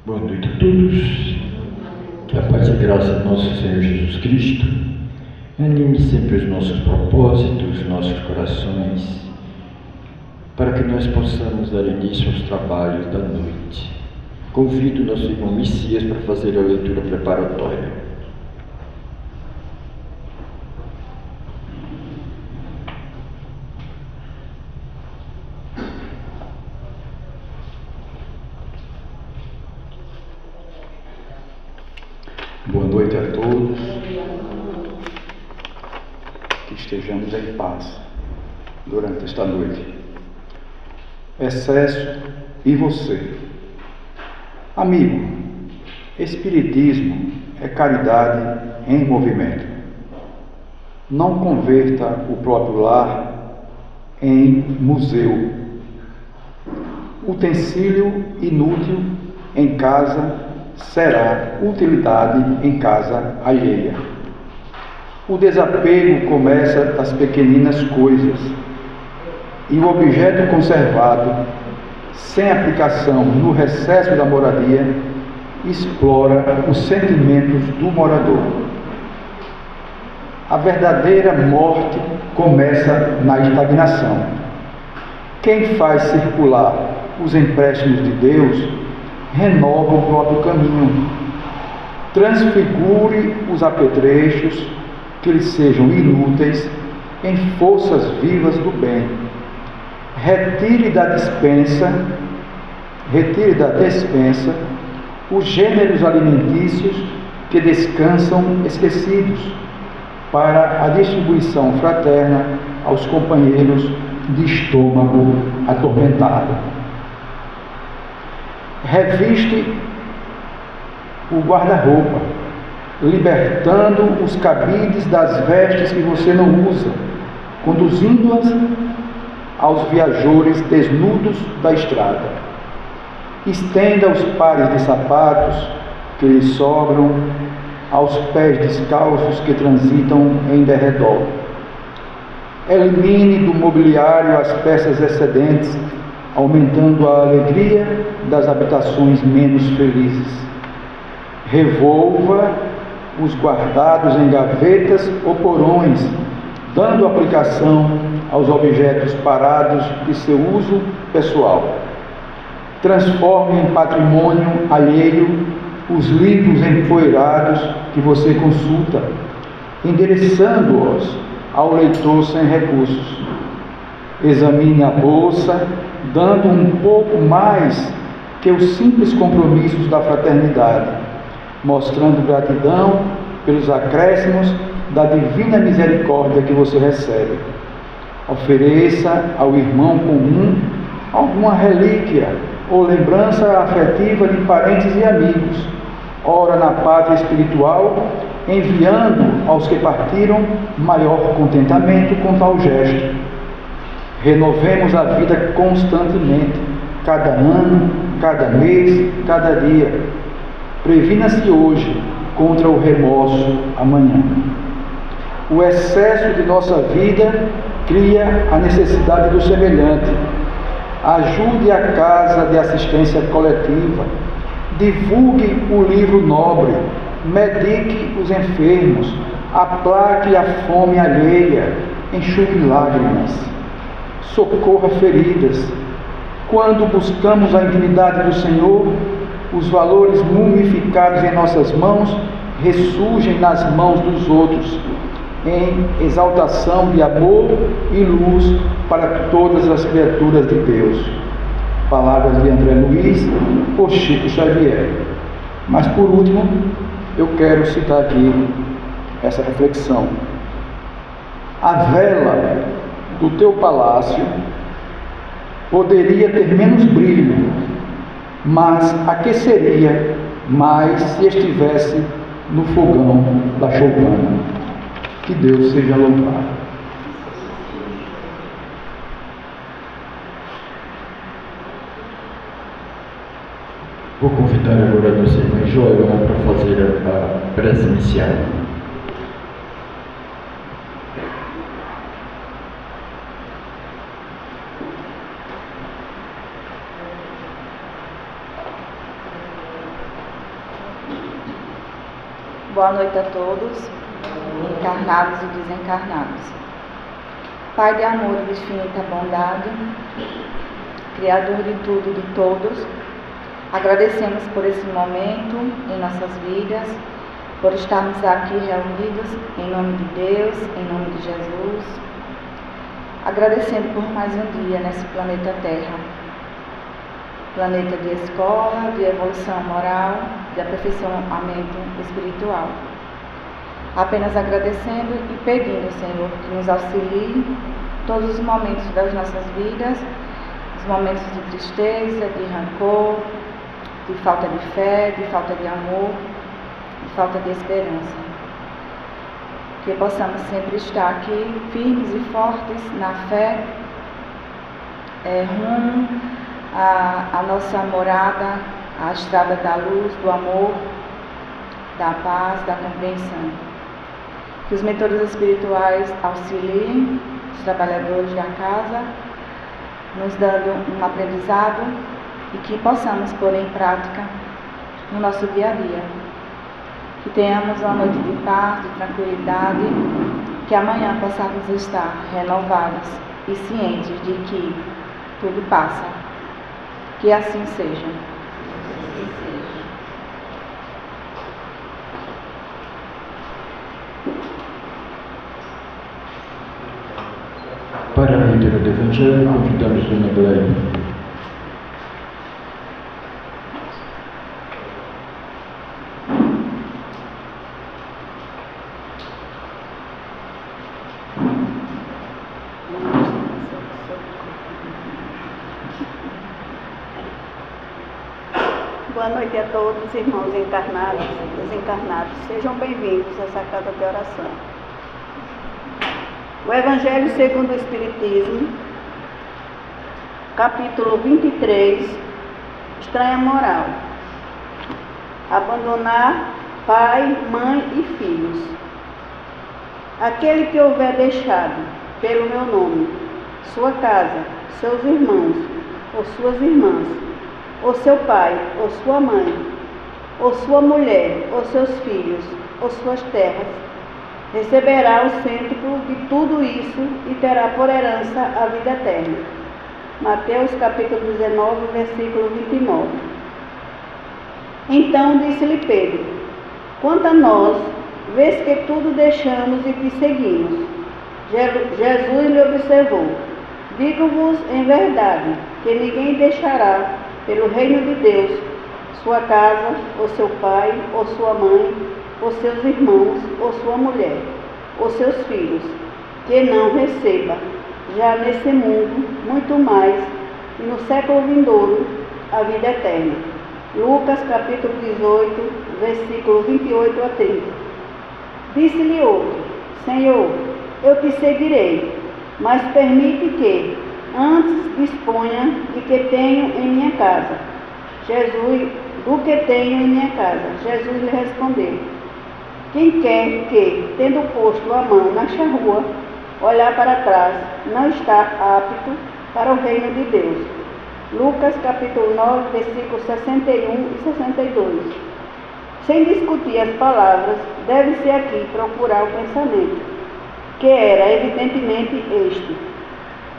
Boa noite a todos. Que a paz e a graça do nosso Senhor Jesus Cristo anime sempre os nossos propósitos, nossos corações, para que nós possamos dar início aos trabalhos da noite. Convido o nosso irmão Messias para fazer a leitura preparatória. Boa noite a todos, que estejamos em paz durante esta noite. Excesso e você. Amigo, Espiritismo é caridade em movimento. Não converta o próprio lar em museu. Utensílio inútil em casa será utilidade em casa alheia. O desapego começa das pequeninas coisas, e o objeto conservado, sem aplicação no recesso da moradia, explora os sentimentos do morador. A verdadeira morte começa na estagnação. Quem faz circular os empréstimos de Deus renova o próprio caminho. Transfigure os apetrechos que lhe sejam inúteis em forças vivas do bem. Retire da despensa os gêneros alimentícios que descansam esquecidos, para a distribuição fraterna aos companheiros de estômago atormentado. Reviste o guarda-roupa, libertando os cabides das vestes que você não usa, conduzindo-as aos viajores desnudos da estrada. Estenda os pares de sapatos que lhe sobram aos pés descalços que transitam em derredor. Elimine do mobiliário as peças excedentes, aumentando a alegria das habitações menos felizes. Revolva os guardados em gavetas ou porões, dando aplicação aos objetos parados de seu uso pessoal. Transforme em patrimônio alheio os livros empoeirados que você consulta, endereçando-os ao leitor sem recursos. Examine a bolsa, dando um pouco mais que os simples compromissos da fraternidade, mostrando gratidão pelos acréscimos da divina misericórdia que você recebe. Ofereça ao irmão comum alguma relíquia ou lembrança afetiva de parentes e amigos. Ora na pátria espiritual, enviando aos que partiram maior contentamento com tal gesto. Renovemos a vida constantemente, cada ano, cada mês, cada dia. Previna-se hoje contra o remorso amanhã. O excesso de nossa vida cria a necessidade do semelhante. Ajude a casa de assistência coletiva. Divulgue o livro nobre. Medique os enfermos. Aplaque a fome alheia. Enxugue lágrimas. Socorra feridas. Quando buscamos a intimidade do Senhor, os valores mumificados em nossas mãos ressurgem nas mãos dos outros, em exaltação de amor e luz para todas as criaturas de Deus. Palavras de André Luiz, por Chico Xavier. Mas por último, eu quero citar aqui essa reflexão. A vela do teu palácio poderia ter menos brilho, mas aqueceria mais se estivesse no fogão da choupana. Que Deus seja louvado. Vou convidar agora a nossa irmã Joelma para fazer a prece inicial. Boa noite a todos, encarnados e desencarnados. Pai de amor e de infinita bondade, Criador de tudo e de todos, agradecemos por esse momento em nossas vidas, por estarmos aqui reunidos em nome de Deus, em nome de Jesus, agradecendo por mais um dia nesse planeta Terra, planeta de escola, de evolução moral, de aperfeiçoamento espiritual. Apenas agradecendo e pedindo, Senhor, que nos auxilie em todos os momentos das nossas vidas, os momentos de tristeza, de rancor, de falta de fé, de falta de amor, de falta de esperança. Que possamos sempre estar aqui firmes e fortes na fé, rumo à nossa morada, à estrada da luz, do amor, da paz, da compreensão. Que os mentores espirituais auxiliem os trabalhadores da casa, nos dando um aprendizado e que possamos pôr em prática no nosso dia a dia. Que tenhamos uma noite de paz, de tranquilidade, que amanhã possamos estar renovados e cientes de que tudo passa. Que assim seja. Para a leitura do Evangelho, convidamos Dona Glória. Boa noite a todos, irmãos encarnados e desencarnados. Sejam bem-vindos a essa casa de oração. O Evangelho segundo o Espiritismo, capítulo 23, estranha moral. Abandonar pai, mãe e filhos. Aquele que houver deixado, pelo meu nome, sua casa, seus irmãos ou suas irmãs, ou seu pai, ou sua mãe, ou sua mulher, ou seus filhos, ou suas terras, receberá o cêntuplo de tudo isso e terá por herança a vida eterna. Mateus capítulo 19, versículo 29. Então disse-lhe Pedro: quanto a nós, vês que tudo deixamos e te seguimos. Jesus lhe observou: digo-vos em verdade, que ninguém deixará pelo reino de Deus sua casa, ou seu pai, ou sua mãe, ou seus irmãos, ou sua mulher, ou seus filhos, que não receba, já nesse mundo, muito mais, e no século vindouro, a vida eterna. Lucas capítulo 18, versículo 28 a 30. Disse-lhe outro: Senhor, eu te seguirei, mas permite que antes disponha de que tenho em minha casa. Do que tenho em minha casa. Jesus lhe respondeu: quem quer que, tendo posto a mão na charrua, olhar para trás, não está apto para o reino de Deus. Lucas capítulo 9, versículos 61 e 62. Sem discutir as palavras, deve-se aqui procurar o pensamento, que era evidentemente este: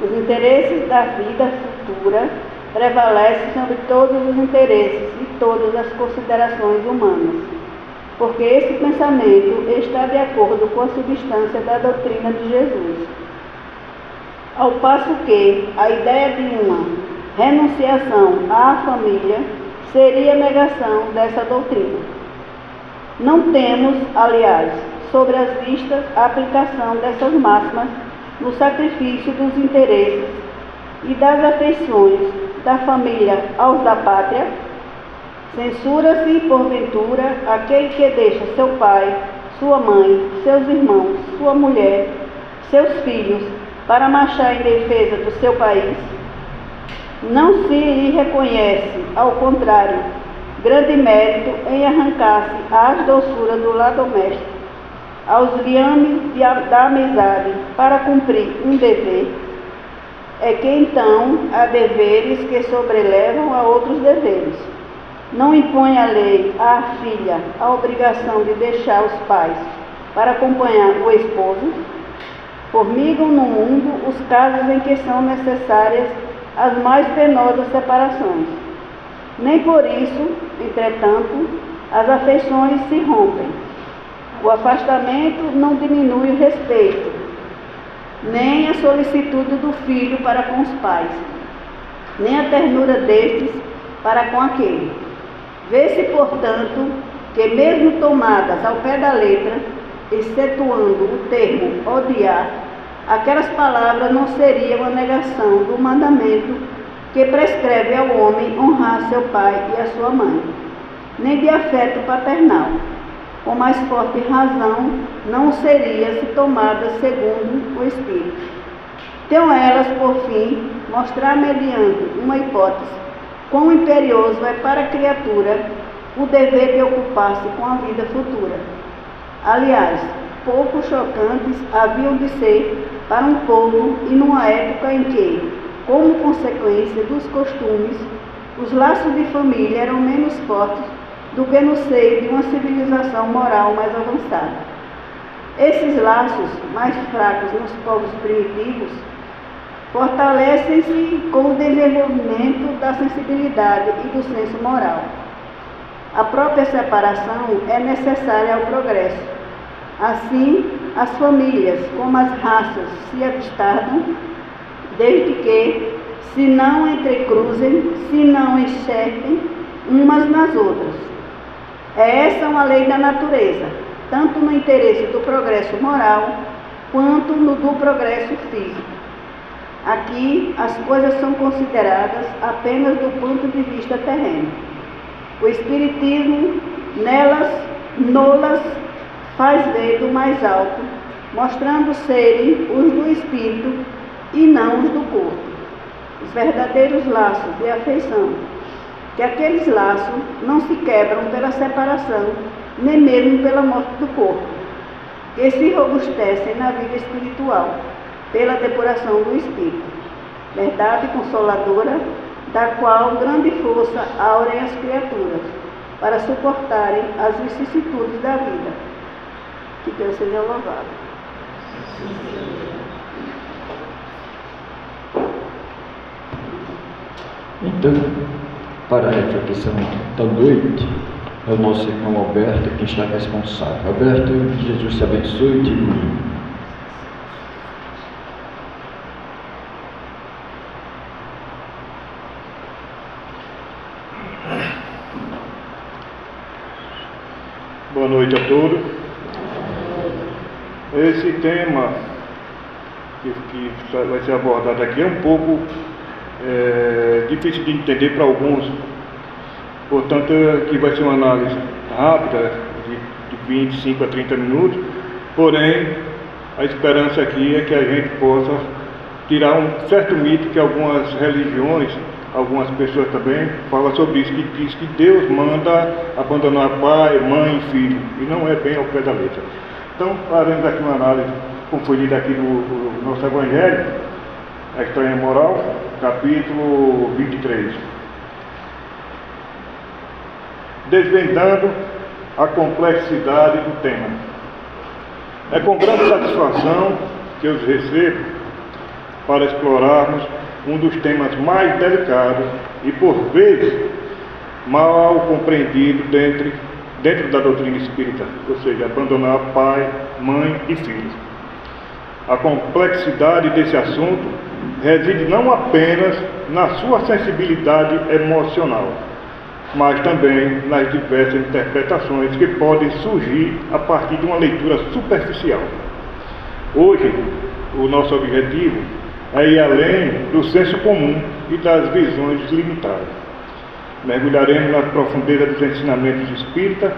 os interesses da vida futura prevalecem sobre todos os interesses e todas as considerações humanas, porque esse pensamento está de acordo com a substância da doutrina de Jesus. Ao passo que a ideia de uma renunciação à família seria negação dessa doutrina. Não temos, aliás, sobre as vistas a aplicação dessas máximas no sacrifício dos interesses e das afeições da família aos da pátria. Censura-se, porventura, aquele que deixa seu pai, sua mãe, seus irmãos, sua mulher, seus filhos, para marchar em defesa do seu país? Não se lhe reconhece, ao contrário, grande mérito em arrancar-se às doçuras do lar doméstico, aos liames da amizade, para cumprir um dever? É que então há deveres que sobrelevam a outros deveres. Não impõe a lei à filha a obrigação de deixar os pais para acompanhar o esposo? Formigam no mundo os casos em que são necessárias as mais penosas separações. Nem por isso, entretanto, as afeições se rompem. O afastamento não diminui o respeito, nem a solicitude do filho para com os pais, nem a ternura destes para com aquele. Vê-se, portanto, que mesmo tomadas ao pé da letra, excetuando o termo odiar, aquelas palavras não seriam a negação do mandamento que prescreve ao homem honrar seu pai e a sua mãe, nem de afeto paternal. Com mais forte razão, não seria se tomadas segundo o Espírito. Tenham elas, por fim, mostrar mediante uma hipótese quão imperioso é para a criatura o dever de ocupar-se com a vida futura. Aliás, pouco chocantes haviam de ser para um povo e numa época em que, como consequência dos costumes, os laços de família eram menos fortes do que no seio de uma civilização moral mais avançada. Esses laços, mais fracos nos povos primitivos, fortalecem-se com o desenvolvimento da sensibilidade e do senso moral. A própria separação é necessária ao progresso. Assim, as famílias, como as raças, se abstardam, desde que se não entrecruzem, se não enxerguem umas nas outras. É essa uma lei da natureza, tanto no interesse do progresso moral, quanto no do progresso físico. Aqui, as coisas são consideradas apenas do ponto de vista terreno. O Espiritismo, nolas faz ver do mais alto, mostrando serem os do Espírito e não os do corpo. Os verdadeiros laços de afeição, que aqueles laços não se quebram pela separação, nem mesmo pela morte do corpo, que se robustecem na vida espiritual, pela depuração do Espírito. Verdade consoladora, da qual grande força aurem as criaturas, para suportarem as vicissitudes da vida. Que Deus seja louvado. Então, para a reflexão da noite, é o nosso irmão Alberto quem está responsável. Alberto, Jesus te abençoe e te ilumine. Boa noite a todos. Esse tema que vai ser abordado aqui é um pouco difícil de entender para alguns, portanto aqui vai ser uma análise rápida, de 25 a 30 minutos, porém a esperança aqui é que a gente possa tirar um certo mito que algumas religiões, algumas pessoas também falam sobre isso, que diz que Deus manda abandonar pai, mãe e filho, e não é bem ao pé da letra. Então, faremos aqui uma análise, como foi dito aqui no nosso Evangelho, a Estranha Moral, capítulo 23. Desvendando a complexidade do tema. É com grande satisfação que os recebo para explorarmos um dos temas mais delicados e, por vezes, mal compreendido dentro da doutrina espírita, ou seja, abandonar pai, mãe e filhos. A complexidade desse assunto reside não apenas na sua sensibilidade emocional, mas também nas diversas interpretações que podem surgir a partir de uma leitura superficial. Hoje, o nosso objetivo é ir além do senso comum e das visões limitadas. Mergulharemos na profundeza dos ensinamentos espíritas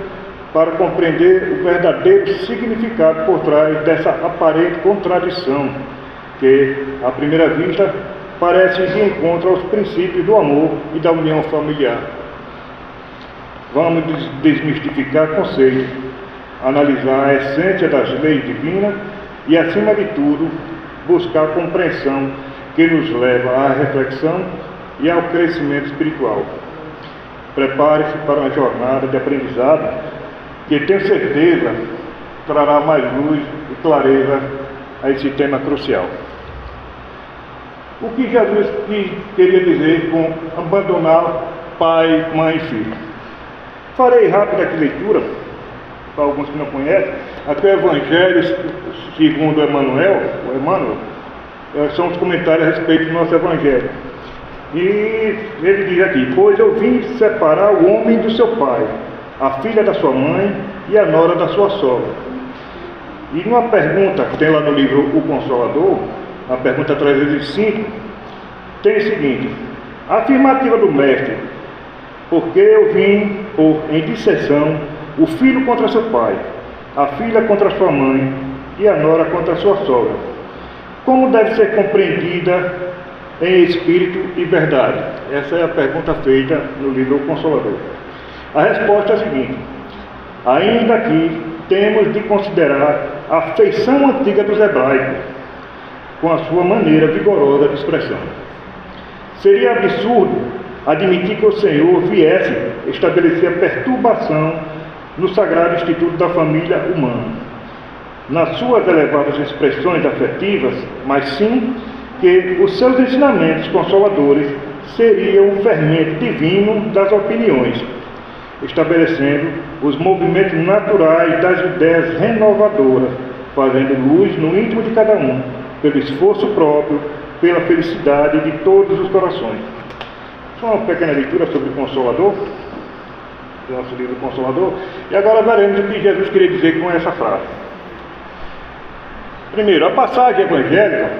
para compreender o verdadeiro significado por trás dessa aparente contradição que, à primeira vista, parece ir de encontro aos princípios do amor e da união familiar. Vamos desmistificar conceitos, analisar a essência das leis divinas e, acima de tudo, buscar a compreensão que nos leva à reflexão e ao crescimento espiritual. Prepare-se para uma jornada de aprendizado que, tenho certeza, trará mais luz e clareza a esse tema crucial. O que Jesus queria dizer com abandonar pai, mãe e filho? Farei rápida aqui leitura, para alguns que não conhecem. Aqui o Evangelho segundo Emmanuel, são os comentários a respeito do nosso Evangelho. E ele diz aqui: pois eu vim separar o homem do seu pai, a filha da sua mãe e a nora da sua sogra. E numa pergunta que tem lá no livro O Consolador, na pergunta 305, tem o seguinte: a afirmativa do mestre, porque eu vim pôr em disseção o filho contra seu pai, a filha contra sua mãe e a nora contra sua sogra. Como deve ser compreendida em espírito e verdade? Essa é a pergunta feita no livro O Consolador. A resposta é a seguinte: ainda que temos de considerar a feição antiga dos hebraicos, com a sua maneira vigorosa de expressão. Seria absurdo admitir que o Senhor viesse estabelecer a perturbação no sagrado instituto da família humana, nas suas elevadas expressões afetivas, mas sim que os seus ensinamentos consoladores seriam o fermento divino das opiniões, estabelecendo os movimentos naturais das ideias renovadoras, fazendo luz no íntimo de cada um, pelo esforço próprio, pela felicidade de todos os corações. Só uma pequena leitura sobre o Consolador, do nosso livro Consolador, e agora veremos o que Jesus queria dizer com essa frase. Primeiro, a passagem evangélica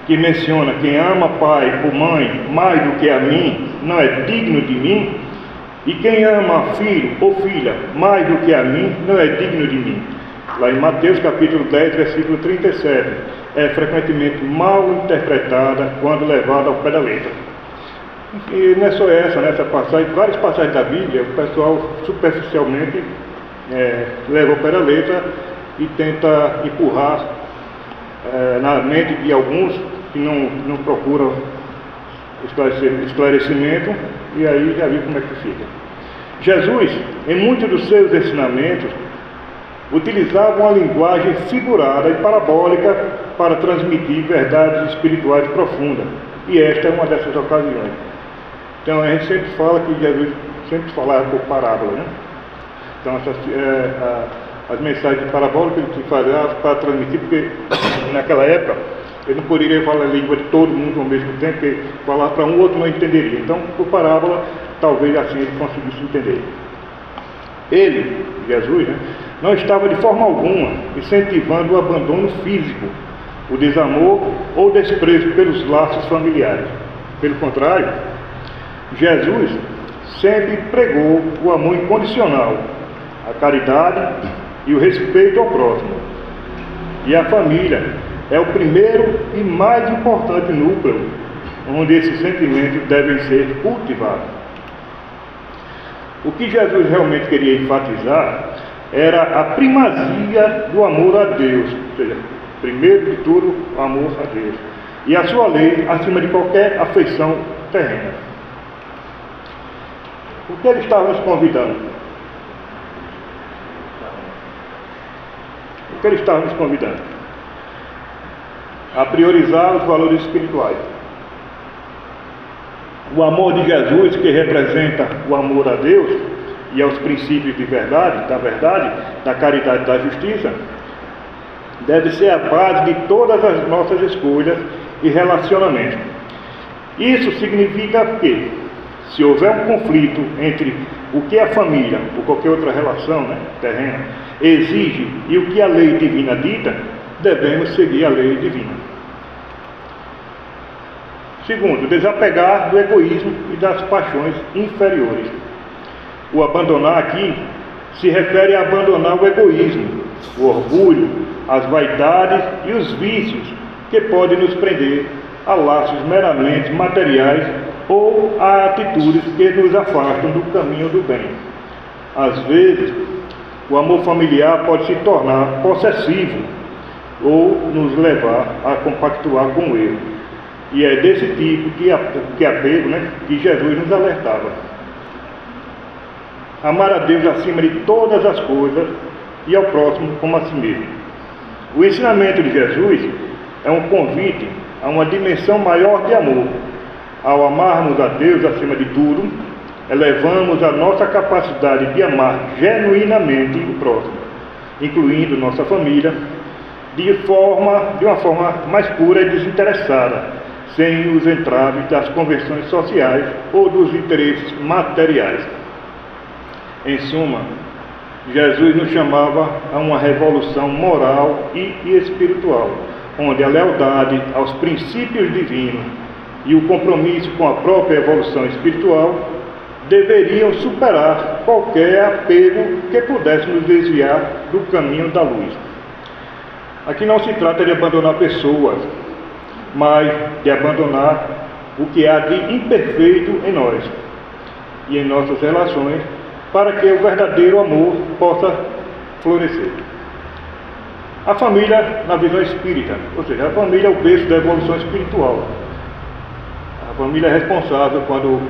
que menciona: quem ama pai ou mãe mais do que a mim não é digno de mim, e quem ama filho ou filha mais do que a mim não é digno de mim. Lá em Mateus capítulo 10, versículo 37, é frequentemente mal interpretada quando levada ao pé da letra. E não é só nessa passagem, várias passagens da Bíblia, o pessoal superficialmente leva ao pé da letra e tenta empurrar na mente de alguns que não procuram esclarecimento, e aí já viu como é que fica. Jesus, em muitos dos seus ensinamentos, utilizava uma linguagem figurada e parabólica para transmitir verdades espirituais profundas, e esta é uma dessas ocasiões. Então a gente sempre fala que Jesus sempre falava por parábola, né? Então as mensagens parabólicas que ele fazia para transmitir, porque naquela época ele não poderia falar a língua de todo mundo ao mesmo tempo, porque falar para um outro não entenderia. Então, por parábola, talvez assim ele conseguisse entender. Ele, Jesus, não estava de forma alguma incentivando o abandono físico, o desamor ou desprezo pelos laços familiares. Pelo contrário, Jesus sempre pregou o amor incondicional, a caridade e o respeito ao próximo. E a família é o primeiro e mais importante núcleo onde esses sentimentos devem ser cultivados. O que Jesus realmente queria enfatizar era a primazia do amor a Deus, ou seja, primeiro de tudo, o amor a Deus, e a sua lei acima de qualquer afeição terrena. O que ele estava nos convidando? O que ele estava nos convidando? A priorizar os valores espirituais. O amor de Jesus, que representa o amor a Deus e aos princípios de verdade, da caridade e da justiça, deve ser a base de todas as nossas escolhas e relacionamentos. Isso significa que, se houver um conflito entre o que a família ou qualquer outra relação terrena exige e o que a lei divina dita, devemos seguir a lei divina. Segundo, desapegar do egoísmo e das paixões inferiores. O abandonar aqui se refere a abandonar o egoísmo, o orgulho, as vaidades e os vícios que podem nos prender a laços meramente materiais ou a atitudes que nos afastam do caminho do bem. Às vezes, o amor familiar pode se tornar possessivo ou nos levar a compactuar com o erro. E é desse tipo que apego que Jesus nos alertava. amar a Deus acima de todas as coisas e ao próximo como a si mesmo. O ensinamento de Jesus é um convite a uma dimensão maior de amor. Ao amarmos a Deus acima de tudo, elevamos a nossa capacidade de amar genuinamente o próximo, incluindo nossa família, de uma forma mais pura e desinteressada, sem os entraves das convenções sociais ou dos interesses materiais. Em suma, Jesus nos chamava a uma revolução moral e espiritual, onde a lealdade aos princípios divinos e o compromisso com a própria evolução espiritual deveriam superar qualquer apego que pudesse nos desviar do caminho da luz. Aqui não se trata de abandonar pessoas, mas de abandonar o que há de imperfeito em nós e em nossas relações, para que o verdadeiro amor possa florescer. A família na visão espírita, ou seja, a família é o berço da evolução espiritual. A família é responsável quando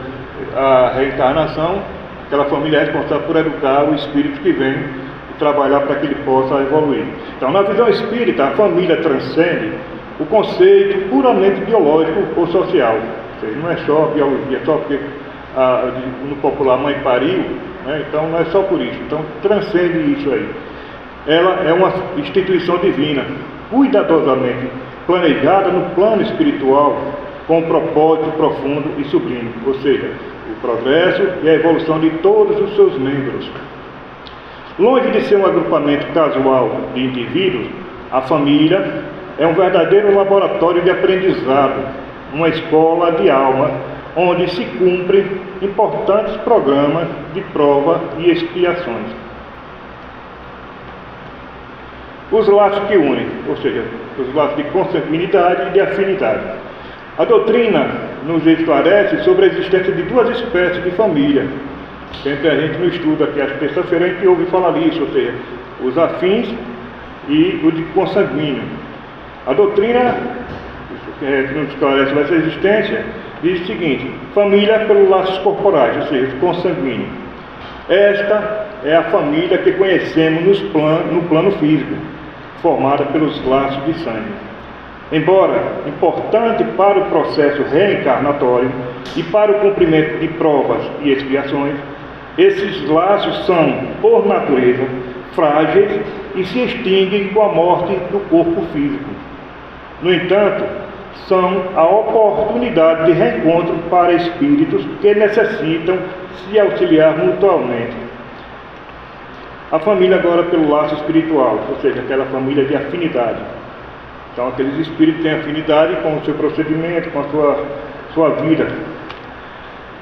a reencarnação, aquela família é responsável por educar o espírito que vem e trabalhar para que ele possa evoluir. Então, na visão espírita, a família transcende o conceito puramente biológico ou social. Ou seja, não é só a biologia, só porque no popular mãe pariu, né? Então não é só por isso. Então transcende isso aí. Ela é uma instituição divina, cuidadosamente planejada no plano espiritual, com um propósito profundo e sublime, ou seja, o progresso e a evolução de todos os seus membros. Longe de ser um agrupamento casual de indivíduos, a família é um verdadeiro laboratório de aprendizado, uma escola de alma, onde se cumprem importantes programas de prova e expiações. Os laços que unem, ou seja, os laços de consanguinidade e de afinidade. A doutrina nos esclarece sobre a existência de duas espécies de família. Sempre a gente no estudo aqui, às terça-feiras, a gente ouve falar disso, ou seja, os afins e o de consanguíneo. A doutrina que nos esclarece essa existência diz o seguinte: família pelos laços corporais, ou seja, consanguíneo. Esta é a família que conhecemos no plano físico, formada pelos laços de sangue. Embora importante para o processo reencarnatório e para o cumprimento de provas e expiações, esses laços são, por natureza, frágeis e se extinguem com a morte do corpo físico. No entanto, são a oportunidade de reencontro para espíritos que necessitam se auxiliar mutuamente. A família agora pelo laço espiritual, ou seja, aquela família de afinidade. Então aqueles espíritos têm afinidade com o seu procedimento, com a sua vida.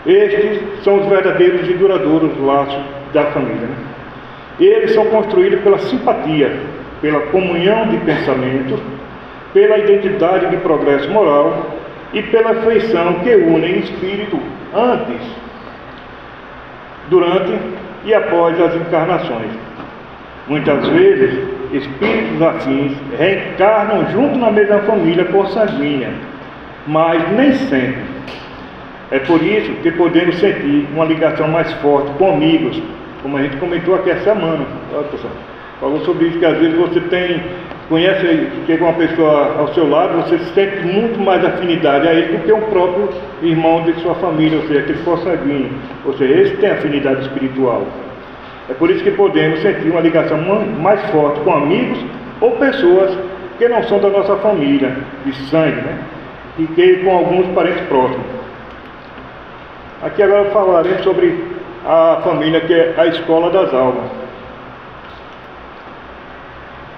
Estes são os verdadeiros e duradouros laços da família, né? Eles são construídos pela simpatia, pela comunhão de pensamentos, pela identidade de progresso moral e pela afeição que unem espírito antes, durante e após as encarnações. Muitas vezes, espíritos afins reencarnam junto na mesma família consanguínea, mas nem sempre. É por isso que podemos sentir uma ligação mais forte com amigos, como a gente comentou aqui essa semana. Olha, pessoal, falou sobre isso, que às vezes você conhece, chega uma pessoa ao seu lado, você sente muito mais afinidade a ele do que o próprio irmão de sua família, ou seja, aquele consanguíneo. Ou seja, esse tem afinidade espiritual. É por isso que podemos sentir uma ligação mais forte com amigos ou pessoas que não são da nossa família, de sangue, né? E que com alguns parentes próximos. Aqui agora falaremos sobre a família, que é a escola das almas.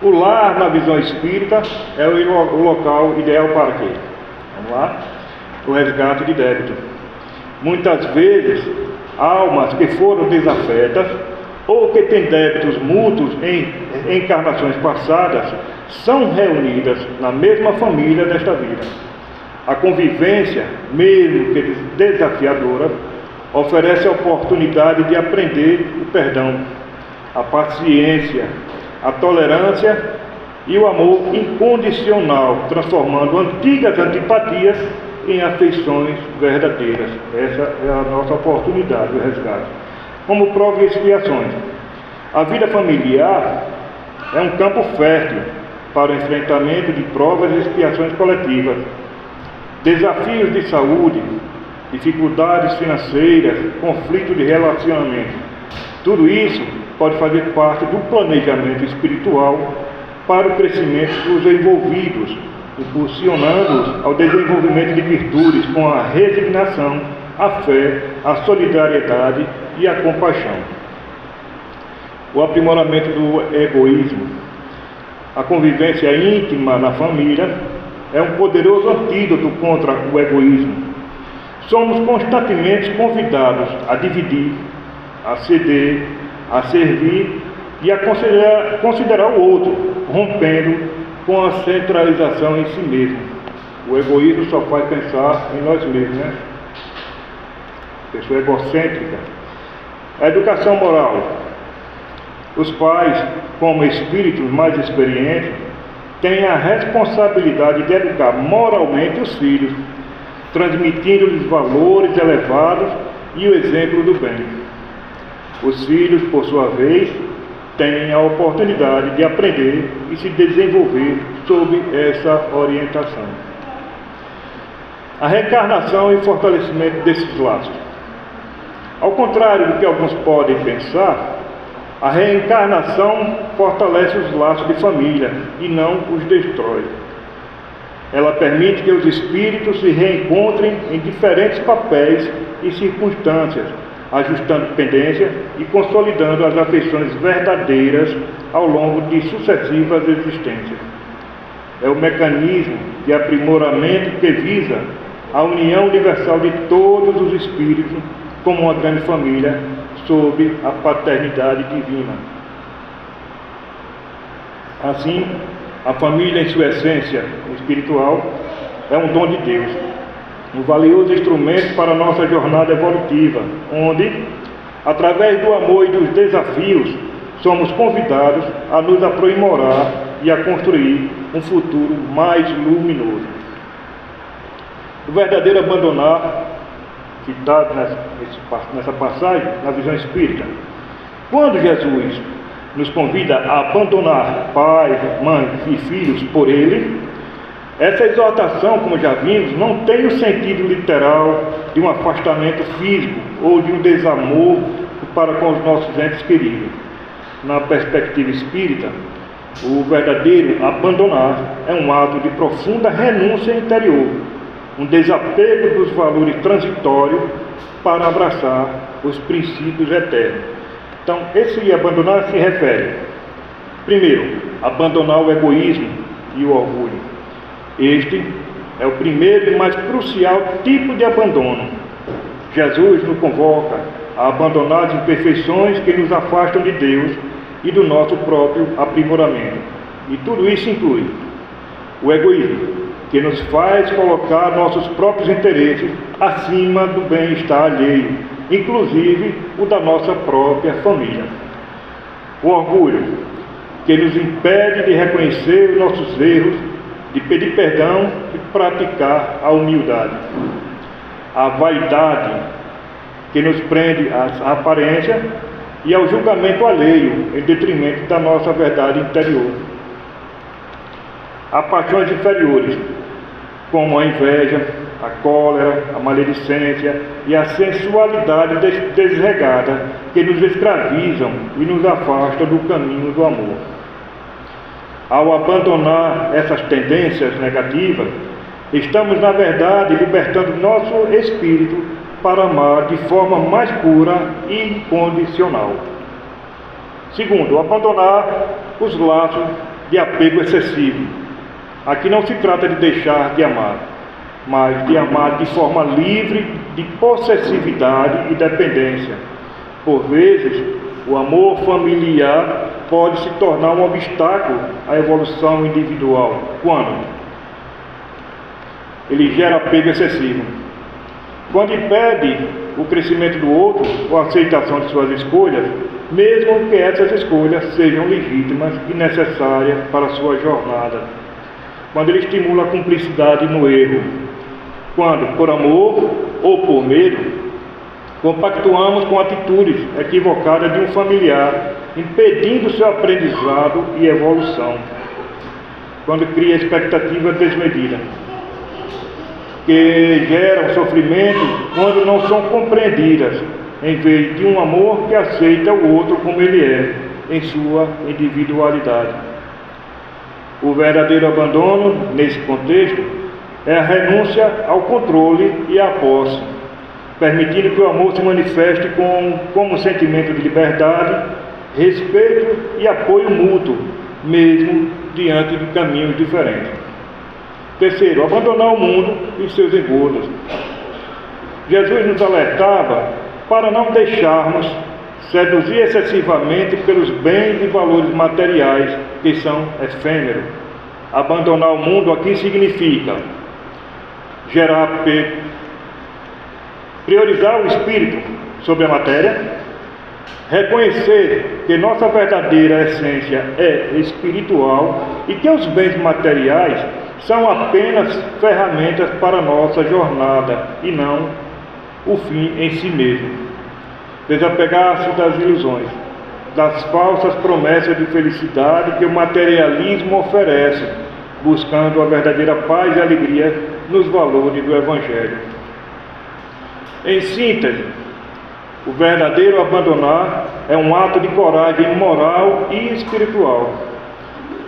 O lar, na visão espírita, é o local ideal para quê? Vamos lá? O resgate de débito. Muitas vezes, almas que foram desafetas ou que têm débitos mútuos em encarnações passadas são reunidas na mesma família desta vida. A convivência, mesmo que desafiadora, oferece a oportunidade de aprender o perdão, a paciência, a tolerância e o amor incondicional, transformando antigas antipatias em afeições verdadeiras. Essa é a nossa oportunidade, o resgate. como provas e expiações. A vida familiar é um campo fértil para o enfrentamento de provas e expiações coletivas. Desafios de saúde, dificuldades financeiras, conflito de relacionamento. Tudo isso pode fazer parte do planejamento espiritual para o crescimento dos envolvidos, impulsionando-os ao desenvolvimento de virtudes com a resignação, a fé, a solidariedade e a compaixão. O aprimoramento do egoísmo, a convivência íntima na família, é um poderoso antídoto contra o egoísmo. Somos constantemente convidados a dividir, a ceder, a servir e a considerar o outro, rompendo com a centralização em si mesmo. O egoísmo só faz pensar em nós mesmos, né? Pessoa egocêntrica. A educação moral. Os pais, como espíritos mais experientes, têm a responsabilidade de educar moralmente os filhos, transmitindo-lhes valores elevados e o exemplo do bem. Os filhos, por sua vez, têm a oportunidade de aprender e se desenvolver sob essa orientação. A reencarnação e o fortalecimento desses laços. Ao contrário do que alguns podem pensar, a reencarnação fortalece os laços de família e não os destrói. Ela permite que os espíritos se reencontrem em diferentes papéis e circunstâncias, ajustando pendência e consolidando as afeições verdadeiras ao longo de sucessivas existências. É o mecanismo de aprimoramento que visa a união universal de todos os espíritos como uma grande família sob a paternidade divina. Assim, a família em sua essência espiritual é um dom de Deus, um valioso instrumento para a nossa jornada evolutiva, onde, através do amor e dos desafios, somos convidados a nos aprimorar e a construir um futuro mais luminoso. O verdadeiro abandonar, citado nessa passagem, na visão espírita. Quando Jesus nos convida a abandonar pai, mãe e filhos por Ele, essa exortação, como já vimos, não tem o sentido literal de um afastamento físico ou de um desamor para com os nossos entes queridos. Na perspectiva espírita, o verdadeiro abandonar é um ato de profunda renúncia interior, um desapego dos valores transitórios para abraçar os princípios eternos. Então, esse abandonar se refere, primeiro, abandonar o egoísmo e o orgulho. Este é o primeiro e mais crucial tipo de abandono. Jesus nos convoca a abandonar as imperfeições que nos afastam de Deus e do nosso próprio aprimoramento. E tudo isso inclui o egoísmo, que nos faz colocar nossos próprios interesses acima do bem-estar alheio, inclusive o da nossa própria família. O orgulho, que nos impede de reconhecer os nossos erros, de pedir perdão e praticar a humildade. A vaidade, que nos prende à aparência e ao julgamento alheio, em detrimento da nossa verdade interior. Há paixões inferiores, como a inveja, a cólera, a maledicência e a sensualidade desregada, que nos escravizam e nos afastam do caminho do amor. Ao abandonar essas tendências negativas, estamos, na verdade, libertando nosso espírito para amar de forma mais pura e incondicional. Segundo, abandonar os laços de apego excessivo. Aqui não se trata de deixar de amar, mas de amar de forma livre de possessividade e dependência. Por vezes, o amor familiar pode se tornar um obstáculo à evolução individual. Quando? Ele gera apego excessivo. Quando impede o crescimento do outro ou a aceitação de suas escolhas, mesmo que essas escolhas sejam legítimas e necessárias para a sua jornada. Quando ele estimula a cumplicidade no erro. Quando, por amor ou por medo, compactuamos com atitudes equivocadas de um familiar, impedindo seu aprendizado e evolução, quando cria expectativa desmedida, que geram sofrimento quando não são compreendidas, em vez de um amor que aceita o outro como ele é, em sua individualidade. O verdadeiro abandono, nesse contexto, é a renúncia ao controle e à posse, permitindo que o amor se manifeste como um sentimento de liberdade, respeito e apoio mútuo, mesmo diante de caminhos diferentes. Terceiro, abandonar o mundo e seus engodos. Jesus nos alertava para não deixarmos seduzir excessivamente pelos bens e valores materiais que são efêmeros. Abandonar o mundo aqui significa gerar apego, priorizar o espírito sobre a matéria, reconhecer que nossa verdadeira essência é espiritual e que os bens materiais são apenas ferramentas para a nossa jornada e não o fim em si mesmo. Desapegar-se das ilusões, das falsas promessas de felicidade que o materialismo oferece, buscando a verdadeira paz e alegria nos valores do Evangelho. Em síntese, o verdadeiro abandonar é um ato de coragem moral e espiritual.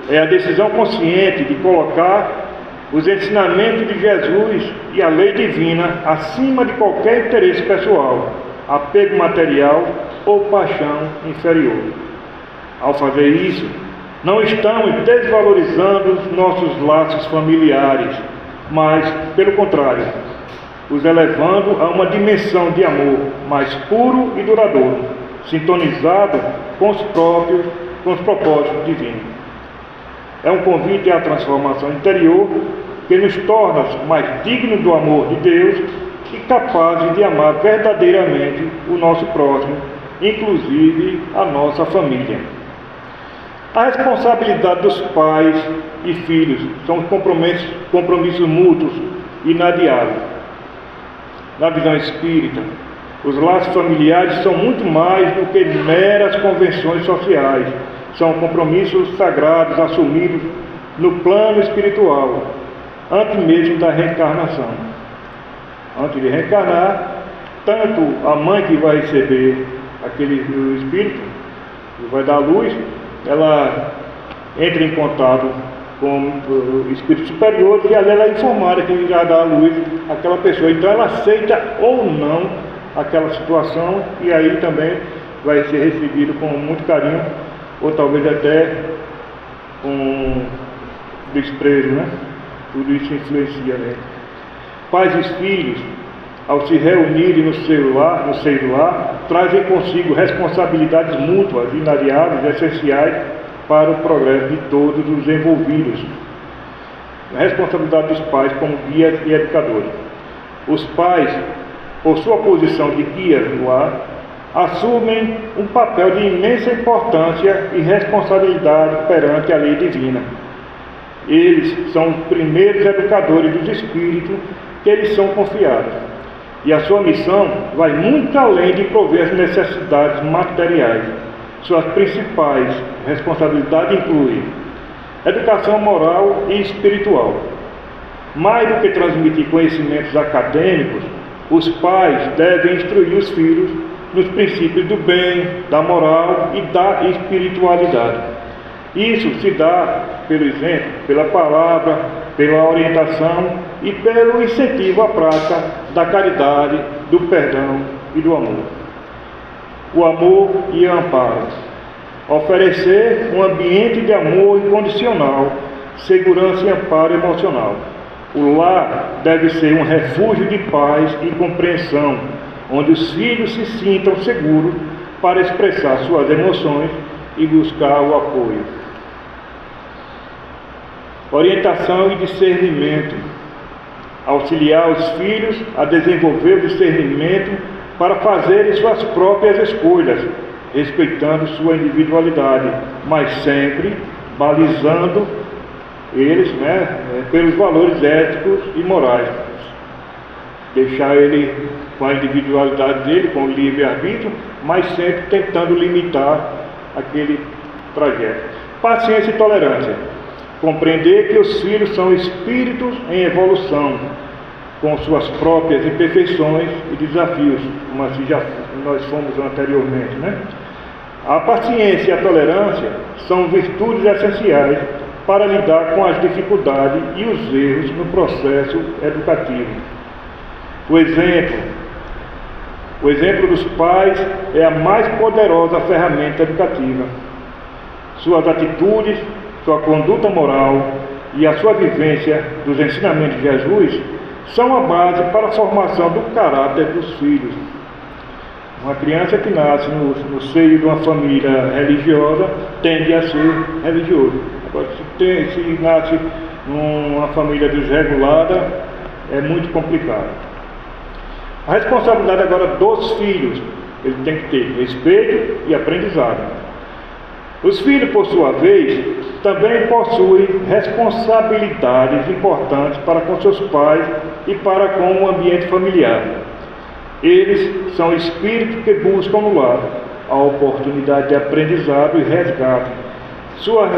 É a decisão consciente de colocar os ensinamentos de Jesus e a lei divina acima de qualquer interesse pessoal, apego material ou paixão inferior. Ao fazer isso, não estamos desvalorizando os nossos laços familiares, mas, pelo contrário, os elevando a uma dimensão de amor mais puro e duradouro, sintonizado com os propósitos divinos. É um convite à transformação interior que nos torna mais dignos do amor de Deus e capazes de amar verdadeiramente o nosso próximo, inclusive a nossa família. A responsabilidade dos pais e filhos são compromissos mútuos e inadiáveis. Na visão espírita, os laços familiares são muito mais do que meras convenções sociais. São compromissos sagrados assumidos no plano espiritual, antes mesmo da reencarnação. Antes de reencarnar, tanto a mãe que vai receber o espírito, que vai dar a luz, ela entra em contato com o espírito superior e ali ela é informada que já dá a luz àquela pessoa. Então ela aceita ou não aquela situação e aí também vai ser recebido com muito carinho ou talvez até com desprezo, né? Tudo isso influencia nele. Pais e filhos, ao se reunirem no seio do lar, trazem consigo responsabilidades mútuas, inadiáveis, essenciais para o progresso de todos os envolvidos. A responsabilidade dos pais como guias e educadores. Os pais, por sua posição de guias no lar, assumem um papel de imensa importância e responsabilidade perante a lei divina. Eles são os primeiros educadores dos espíritos que eles são confiados. E a sua missão vai muito além de prover as necessidades materiais. Suas principais responsabilidades incluem educação moral e espiritual. Mais do que transmitir conhecimentos acadêmicos, os pais devem instruir os filhos nos princípios do bem, da moral e da espiritualidade. Isso se dá pelo exemplo, pela palavra, pela orientação e pelo incentivo à prática da caridade, do perdão e do amor. O amor e o amparo. Oferecer um ambiente de amor incondicional, segurança e amparo emocional. O lar deve ser um refúgio de paz e compreensão, onde os filhos se sintam seguros para expressar suas emoções e buscar o apoio. Orientação e discernimento. Auxiliar os filhos a desenvolver o discernimento para fazerem suas próprias escolhas, respeitando sua individualidade, mas sempre balizando eles, pelos valores éticos e morais. deixar ele com a individualidade dele, com o livre-arbítrio, mas sempre tentando limitar aquele trajeto. Paciência e tolerância. Compreender que os filhos são espíritos em evolução, com suas próprias imperfeições e desafios, como assim nós fomos anteriormente, né? A paciência e a tolerância são virtudes essenciais para lidar com as dificuldades e os erros no processo educativo. O exemplo dos pais é a mais poderosa ferramenta educativa. Suas atitudes, sua conduta moral e a sua vivência dos ensinamentos de Jesus são a base para a formação do caráter dos filhos. Uma criança que nasce no seio de uma família religiosa tende a ser religioso. Agora, se nasce numa família desregulada, é muito complicado. A responsabilidade agora dos filhos, ele tem que ter respeito e aprendizado. Os filhos, por sua vez, também possuem responsabilidades importantes para com seus pais e para com o ambiente familiar. Eles são espíritos que buscam no lar a oportunidade de aprendizado e resgate. Sua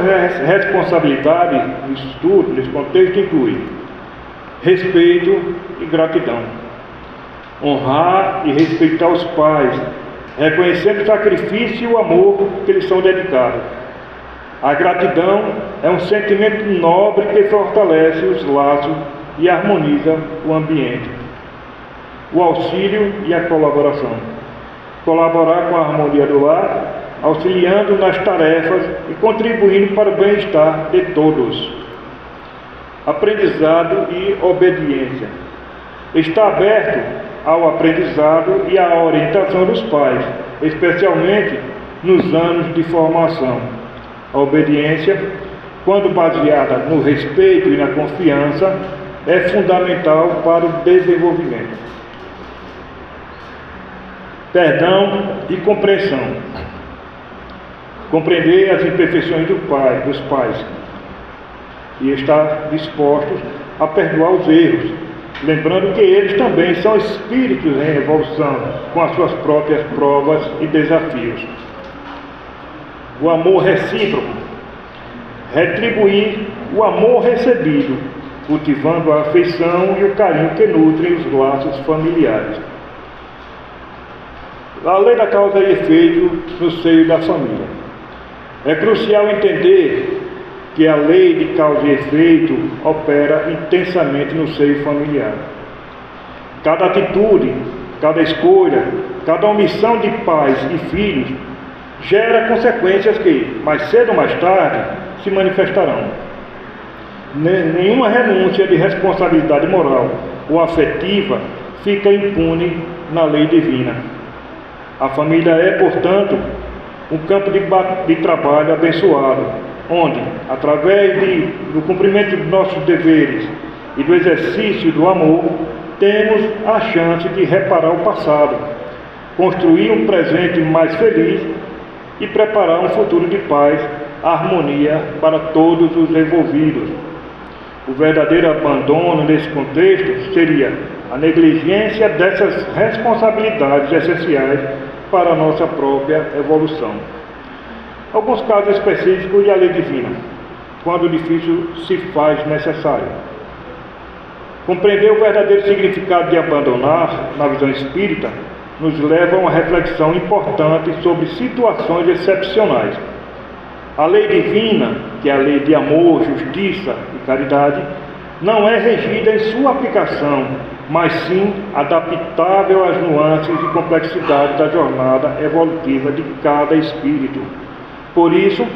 responsabilidade no estudo, nesse contexto, inclui respeito e gratidão. Honrar e respeitar os pais, reconhecendo o sacrifício e o amor que eles são dedicados. A gratidão é um sentimento nobre que fortalece os laços e harmoniza o ambiente. O auxílio e a colaboração. Colaborar com a harmonia do lar, auxiliando nas tarefas e contribuindo para o bem-estar de todos. Aprendizado e obediência. Está aberto ao aprendizado e à orientação dos pais, especialmente nos anos de formação. A obediência, quando baseada no respeito e na confiança, é fundamental para o desenvolvimento. Perdão e compreensão. Compreender as imperfeições dos pais e estar dispostos a perdoar os erros, lembrando que eles também são espíritos em evolução, com as suas próprias provas e desafios. O amor recíproco. Retribuir o amor recebido, cultivando a afeição e o carinho que nutrem os laços familiares. A lei da causa e efeito no seio da família. É crucial entender que a lei de causa e efeito opera intensamente no seio familiar. Cada atitude, cada escolha, cada omissão de pais e filhos gera consequências que, mais cedo ou mais tarde, se manifestarão. Nenhuma renúncia de responsabilidade moral ou afetiva fica impune na lei divina. A família é, portanto, um campo de trabalho abençoado, onde, através do cumprimento dos nossos deveres e do exercício do amor, temos a chance de reparar o passado, construir um presente mais feliz e preparar um futuro de paz, harmonia para todos os envolvidos. O verdadeiro abandono nesse contexto seria a negligência dessas responsabilidades essenciais para a nossa própria evolução. Alguns casos específicos e a lei divina, quando difícil se faz necessário. Compreender o verdadeiro significado de abandonar, na visão espírita, nos leva a uma reflexão importante sobre situações excepcionais. A lei divina, que é a lei de amor, justiça e caridade, não é regida em sua aplicação, mas sim adaptável às nuances e complexidades da jornada evolutiva de cada espírito. Por isso,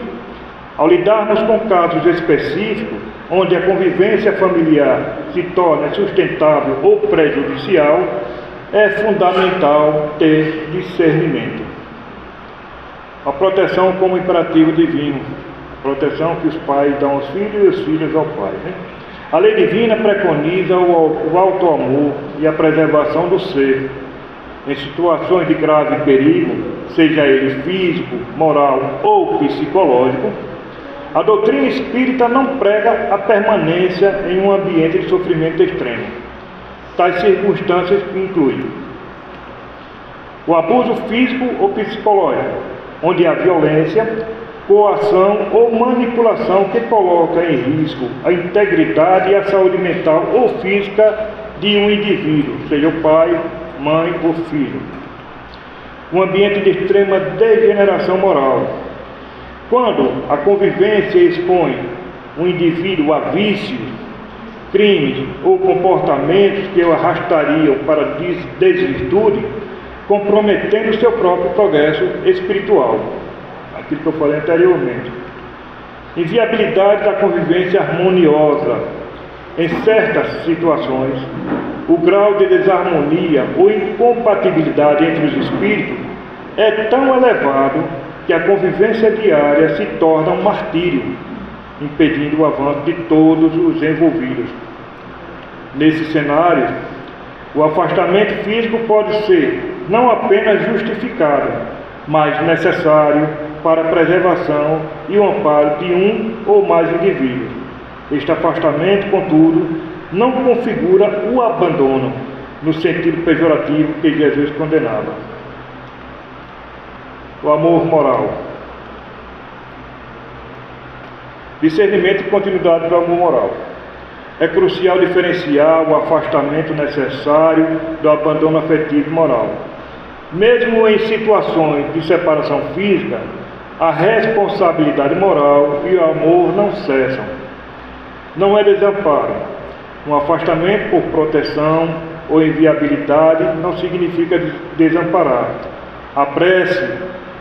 ao lidarmos com casos específicos, onde a convivência familiar se torna sustentável ou prejudicial, é fundamental ter discernimento. A proteção como imperativo divino, a proteção que os pais dão aos filhos e os filhos ao pai, né? A lei divina preconiza o auto-amor e a preservação do ser. Em situações de grave perigo, seja ele físico, moral ou psicológico, a doutrina espírita não prega a permanência em um ambiente de sofrimento extremo. Tais circunstâncias incluem o abuso físico ou psicológico, onde há violência, coação ou manipulação que coloca em risco a integridade e a saúde mental ou física de um indivíduo, seja o pai, mãe ou filho. Um ambiente de extrema degeneração moral, quando a convivência expõe um indivíduo a vícios, crimes ou comportamentos que o arrastariam para a desvirtude, comprometendo seu próprio progresso espiritual. Aquilo que eu falei anteriormente. Inviabilidade da convivência harmoniosa. Em certas situações, o grau de desarmonia ou incompatibilidade entre os espíritos é tão elevado que a convivência diária se torna um martírio, impedindo o avanço de todos os envolvidos. Nesse cenário, o afastamento físico pode ser não apenas justificado, mas necessário para a preservação e o amparo de um ou mais indivíduos. Este afastamento, contudo, não configura o abandono no sentido pejorativo que Jesus condenava. O amor moral. Discernimento e continuidade do amor moral. É crucial diferenciar o afastamento necessário do abandono afetivo e moral. Mesmo em situações de separação física, a responsabilidade moral e o amor não cessam. Não é desamparo. Um afastamento por proteção ou inviabilidade não significa desamparar. A prece,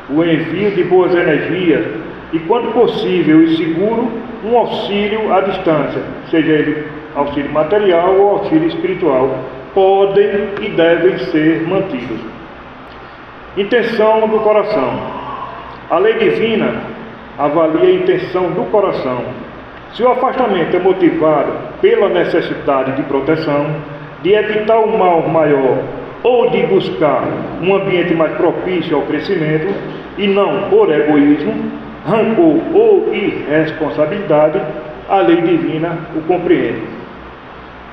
o envio de boas energias e, quando possível e seguro, um auxílio à distância, seja ele auxílio material ou auxílio espiritual, podem e devem ser mantidos. Intenção do coração. A lei divina avalia a intenção do coração. Se o afastamento é motivado pela necessidade de proteção, de evitar o mal maior ou de buscar um ambiente mais propício ao crescimento, e não por egoísmo, rancor ou irresponsabilidade, a lei divina o compreende.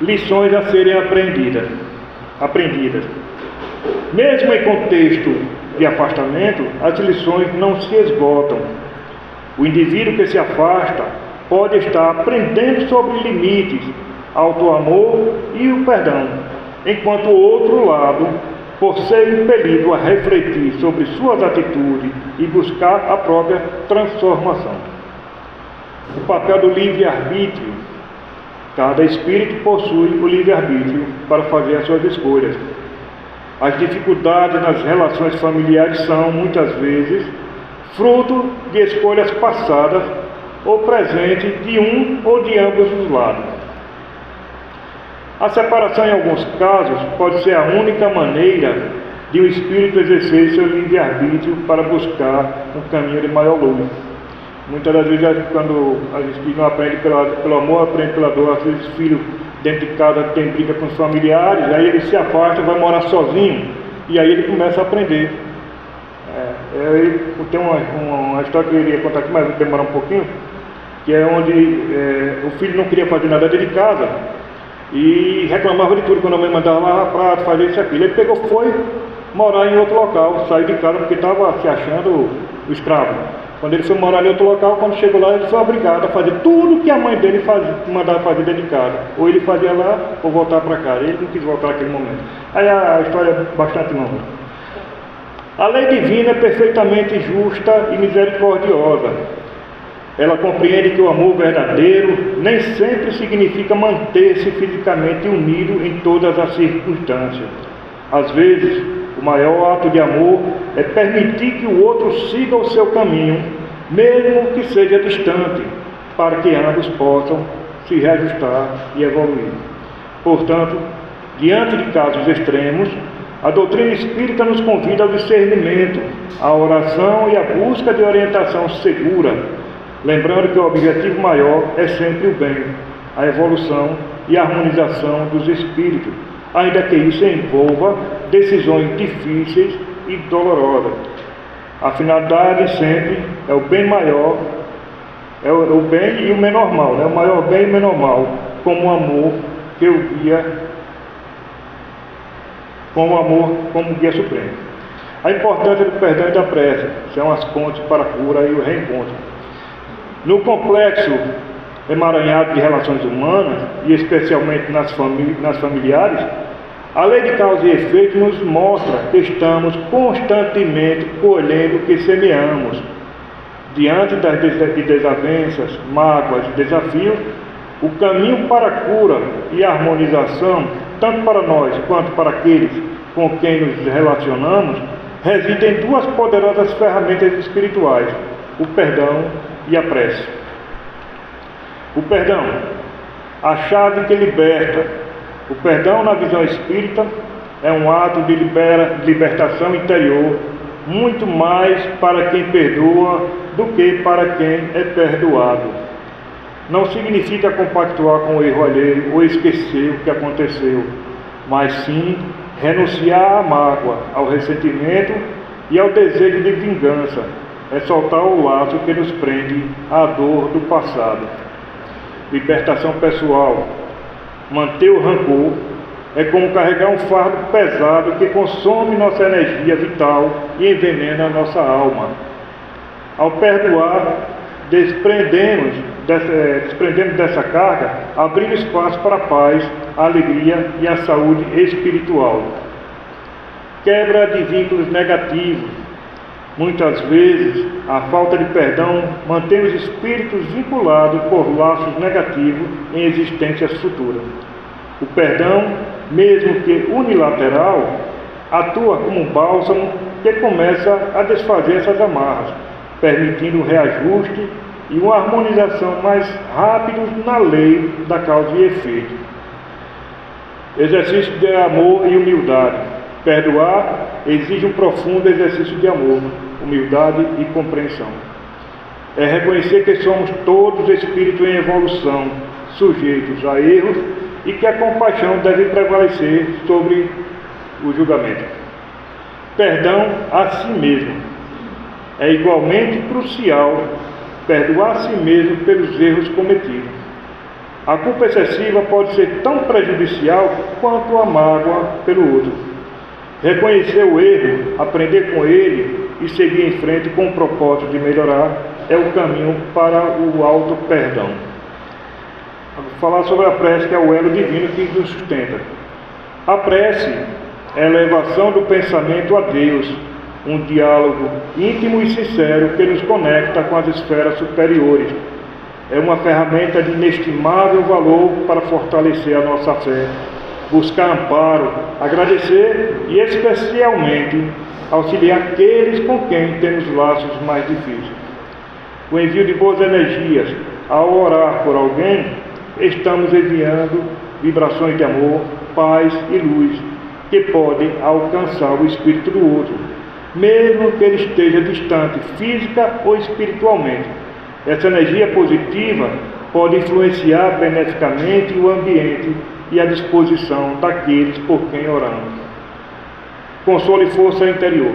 Lições a serem aprendidas. Mesmo em contexto de afastamento, as lições não se esgotam. O indivíduo que se afasta pode estar aprendendo sobre limites, auto-amor e o perdão, enquanto o outro lado, por ser impelido a refletir sobre suas atitudes e buscar a própria transformação. O papel do livre-arbítrio. Cada espírito possui o livre-arbítrio para fazer as suas escolhas. As dificuldades nas relações familiares são, muitas vezes, fruto de escolhas passadas ou presentes de um ou de ambos os lados. A separação, em alguns casos, pode ser a única maneira de o espírito exercer seu livre-arbítrio para buscar um caminho de maior luz. Muitas das vezes, quando a gente não aprende pelo amor, aprende pela dor. Às vezes, filho dentro de casa tem briga com os familiares, aí ele se afasta, vai morar sozinho, e aí ele começa a aprender. Tem uma história que eu iria contar aqui, mas vai demorar um pouquinho, que é onde o filho não queria fazer nada dentro de casa e reclamava de tudo quando a mãe mandava lavar prato, fazer isso e aquilo. Ele pegou, foi morar em outro local, saiu de casa porque estava se achando o escravo. Quando ele foi morar em outro local, quando chegou lá, ele foi obrigado a fazer tudo que a mãe dele mandava fazer dentro de casa. Ou ele fazia lá, ou voltar para casa. Ele não quis voltar naquele momento. Aí a história é bastante longa. A lei divina é perfeitamente justa e misericordiosa. Ela compreende que o amor verdadeiro nem sempre significa manter-se fisicamente unido em todas as circunstâncias. Às vezes, o maior ato de amor é permitir que o outro siga o seu caminho, mesmo que seja distante, para que ambos possam se reajustar e evoluir. Portanto, diante de casos extremos, a doutrina espírita nos convida ao discernimento, à oração e à busca de orientação segura, lembrando que o objetivo maior é sempre o bem, a evolução e a harmonização dos espíritos, ainda que isso envolva decisões difíceis e dolorosas. A finalidade sempre é o bem maior, é o bem e o menor mal, né? O maior bem e o menor mal, como o amor que o guia com o amor como guia supremo. A importância do perdão e da prece são as pontes para a cura e o reencontro. No complexo emaranhado de relações humanas, e especialmente nas familiares, a lei de causa e efeito nos mostra que estamos constantemente colhendo o que semeamos. Diante das desavenças, mágoas e desafios, o caminho para a cura e a harmonização, tanto para nós quanto para aqueles com quem nos relacionamos, reside em duas poderosas ferramentas espirituais: o perdão e a prece. O perdão, a chave que liberta. O perdão, na visão espírita, é um ato de libertação interior, muito mais para quem perdoa do que para quem é perdoado. Não significa compactuar com o erro alheio ou esquecer o que aconteceu, mas sim renunciar à mágoa, ao ressentimento e ao desejo de vingança. É soltar o laço que nos prende à dor do passado. Libertação pessoal. Manter o rancor é como carregar um fardo pesado que consome nossa energia vital e envenena nossa alma. Ao perdoar, desprendemos dessa carga, abrindo espaço para a paz, a alegria e a saúde espiritual. Quebra de vínculos negativos. Muitas vezes, a falta de perdão mantém os espíritos vinculados por laços negativos em existências futuras. O perdão, mesmo que unilateral, atua como um bálsamo que começa a desfazer essas amarras, permitindo um reajuste e uma harmonização mais rápidos na lei da causa e efeito. Exercício de amor e humildade. Perdoar exige um profundo exercício de amor, humildade e compreensão. É reconhecer que somos todos espíritos em evolução, sujeitos a erros, e que a compaixão deve prevalecer sobre o julgamento. Perdão a si mesmo. É igualmente crucial perdoar a si mesmo pelos erros cometidos. A culpa excessiva pode ser tão prejudicial quanto a mágoa pelo outro. Reconhecer o erro, aprender com ele e seguir em frente com o propósito de melhorar é o caminho para o auto-perdão. Vou falar sobre a prece, que é o elo divino que nos sustenta. A prece é a elevação do pensamento a Deus, um diálogo íntimo e sincero que nos conecta com as esferas superiores. É uma ferramenta de inestimável valor para fortalecer a nossa fé, buscar amparo, agradecer e, especialmente, auxiliar aqueles com quem temos laços mais difíceis. O envio de boas energias. Ao orar por alguém, estamos enviando vibrações de amor, paz e luz que podem alcançar o espírito do outro, mesmo que ele esteja distante física ou espiritualmente. Essa energia positiva pode influenciar beneficamente o ambiente e a disposição daqueles por quem oramos. Consolo e força interior.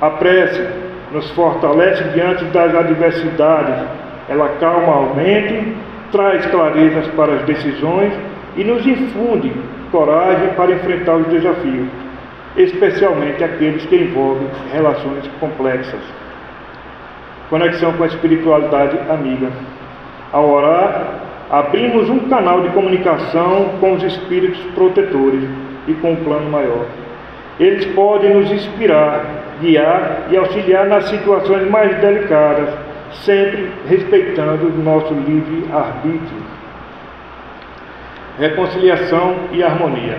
A prece nos fortalece diante das adversidades. Ela calma a mente, traz clarezas para as decisões e nos infunde coragem para enfrentar os desafios, especialmente aqueles que envolvem relações complexas. Conexão com a espiritualidade amiga. Ao orar, abrimos um canal de comunicação com os espíritos protetores e com o plano maior. Eles podem nos inspirar, guiar e auxiliar nas situações mais delicadas, sempre respeitando o nosso livre-arbítrio. Reconciliação e harmonia.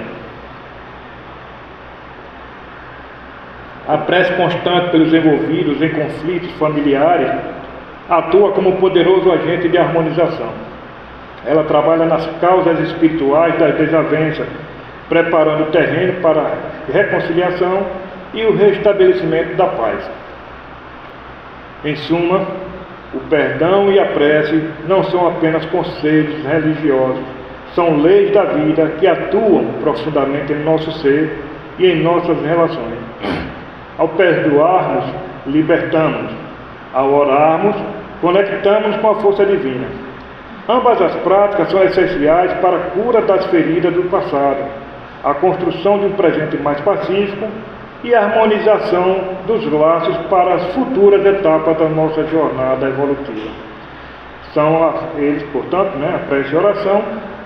A prece constante pelos envolvidos em conflitos familiares atua como poderoso agente de harmonização. Ela trabalha nas causas espirituais das desavenças, preparando o terreno para a reconciliação e o restabelecimento da paz. Em suma, o perdão e a prece não são apenas conceitos religiosos, são leis da vida que atuam profundamente em nosso ser e em nossas relações. Ao perdoarmos, libertamos. Ao orarmos, conectamos com a força divina. Ambas as práticas são essenciais para a cura das feridas do passado. a construção de um presente mais pacífico e a harmonização dos laços para as futuras etapas da nossa jornada evolutiva. São eles, portanto, a prece e a oração,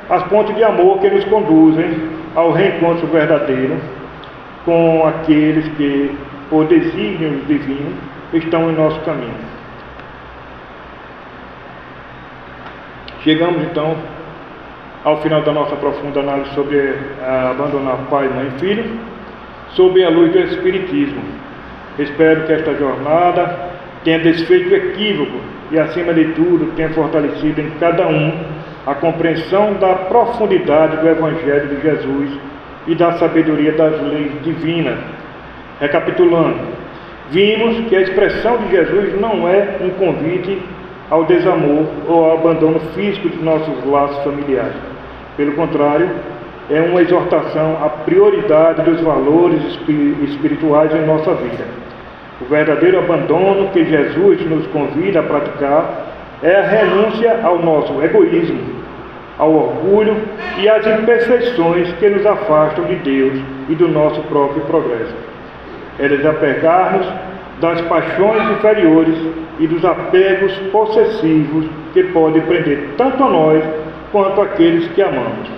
as pontes de amor que nos conduzem ao reencontro verdadeiro com aqueles que, por desígnio divino, estão em nosso caminho. Chegamos, então, ao final da nossa profunda análise sobre abandonar pai, mãe e filho, sob a luz do Espiritismo. Espero que esta jornada tenha desfeito o equívoco e, acima de tudo, tenha fortalecido em cada um a compreensão da profundidade do Evangelho de Jesus e da sabedoria das leis divinas. Recapitulando, vimos que a expressão de Jesus não é um convite ao desamor ou ao abandono físico de nossos laços familiares. Pelo contrário, é uma exortação à prioridade dos valores espirituais em nossa vida. O verdadeiro abandono que Jesus nos convida a praticar é a renúncia ao nosso egoísmo, ao orgulho e às imperfeições que nos afastam de Deus e do nosso próprio progresso. É desapegar-nos das paixões inferiores e dos apegos possessivos que podem prender tanto a nós quanto àqueles que amamos.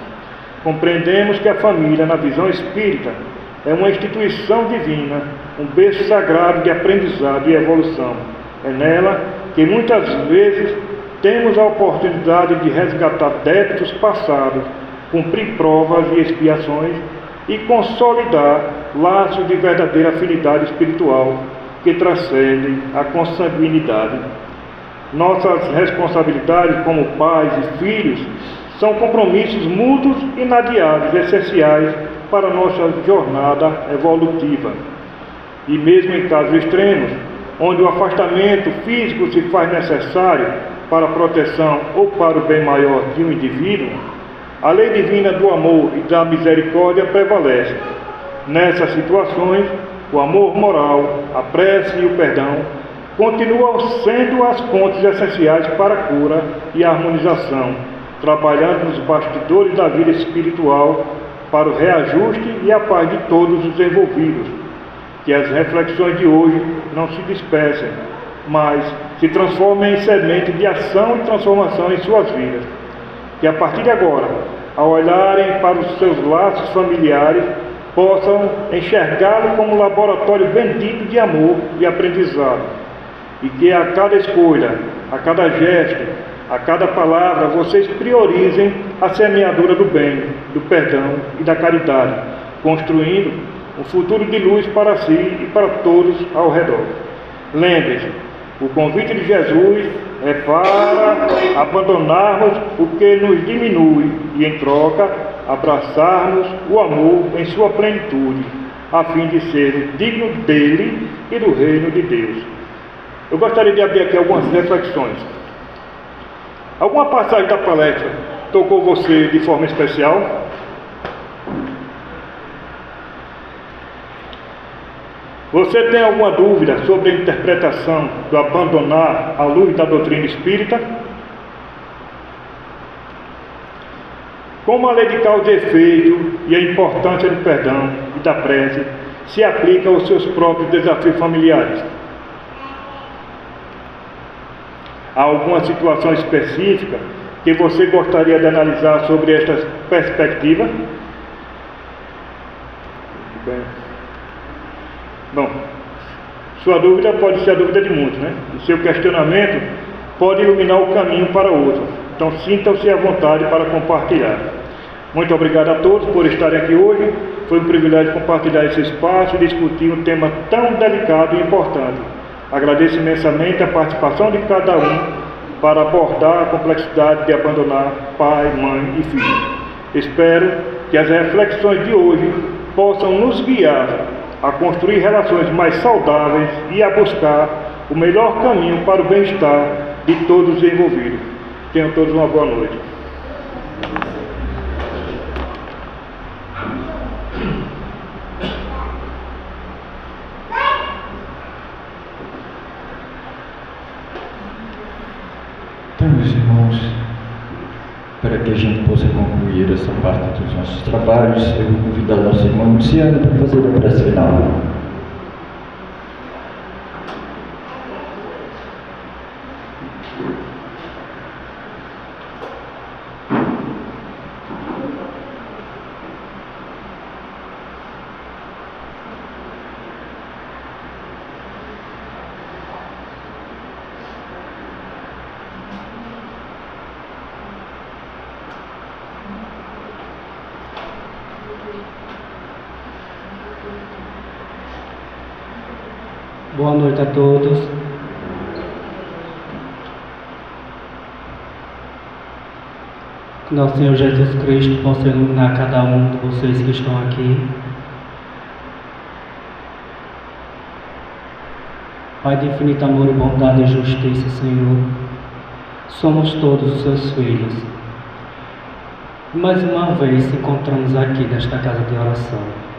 Compreendemos que a família, na visão espírita, é uma instituição divina, um berço sagrado de aprendizado e evolução. É nela que muitas vezes temos a oportunidade de resgatar débitos passados, cumprir provas e expiações e consolidar laços de verdadeira afinidade espiritual que transcendem a consanguinidade. Nossas responsabilidades como pais e filhos são compromissos mútuos inadiáveis, essenciais para a nossa jornada evolutiva. E mesmo em casos extremos, onde o afastamento físico se faz necessário para a proteção ou para o bem maior de um indivíduo, a lei divina do amor e da misericórdia prevalece. Nessas situações, o amor moral, a prece e o perdão continuam sendo as pontes essenciais para a cura e a harmonização, trabalhando nos bastidores da vida espiritual para o reajuste e a paz de todos os envolvidos. Que as reflexões de hoje não se dispersem, mas se transformem em semente de ação e transformação em suas vidas. Que a partir de agora, ao olharem para os seus laços familiares, possam enxergá-lo como um laboratório bendito de amor e aprendizado. E que a cada escolha, a cada gesto, a cada palavra, vocês priorizem a semeadura do bem, do perdão e da caridade, construindo um futuro de luz para si e para todos ao redor. Lembre-se, o convite de Jesus é para abandonarmos o que nos diminui e, em troca, abraçarmos o amor em sua plenitude, a fim de ser digno dele e do reino de Deus. Eu gostaria de abrir aqui algumas reflexões. Alguma passagem da palestra tocou você de forma especial? Você tem alguma dúvida sobre a interpretação do abandonar à luz da doutrina espírita? Como a lei de causa e efeito e a importância do perdão e da prece se aplica aos seus próprios desafios familiares? Há alguma situação específica que você gostaria de analisar sobre esta perspectiva? Muito bem. Bom, sua dúvida pode ser a dúvida de muitos, né? O seu questionamento pode iluminar o caminho para outro. Então, sintam-se à vontade para compartilhar. Muito obrigado a todos por estarem aqui hoje. Foi um privilégio compartilhar esse espaço e discutir um tema tão delicado e importante. Agradeço imensamente a participação de cada um para abordar a complexidade de abandonar pai, mãe e filho. Espero que as reflexões de hoje possam nos guiar a construir relações mais saudáveis e a buscar o melhor caminho para o bem-estar de todos os envolvidos. Tenham todos uma boa noite. Então, meus irmãos, Para que a gente possa concluir essa parte dos nossos trabalhos, eu vou convidar a nossa irmã Luciana para fazer a prece final. Boa noite a todos. Que nosso Senhor Jesus Cristo possa iluminar cada um de vocês que estão aqui. Pai de infinito amor e bondade e justiça, Senhor, somos todos os seus filhos. E mais uma vez nos encontramos aqui nesta casa de oração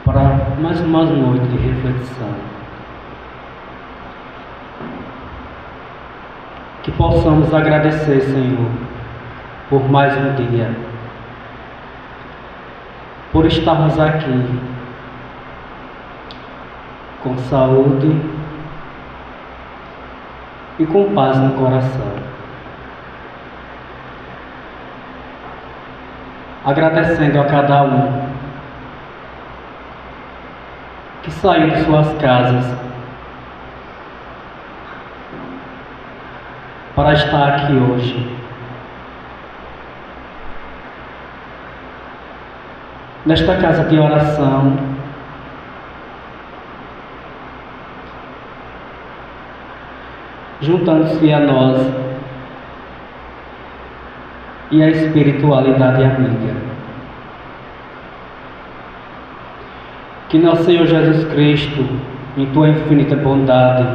para mais uma noite de reflexão. Que possamos agradecer, Senhor, por mais um dia, por estarmos aqui com saúde e com paz no coração. Agradecendo a cada um que saiu de suas casas para estar aqui hoje, nesta casa de oração, juntando-se a nós e a espiritualidade amiga. Que nosso Senhor Jesus Cristo, em Tua infinita bondade,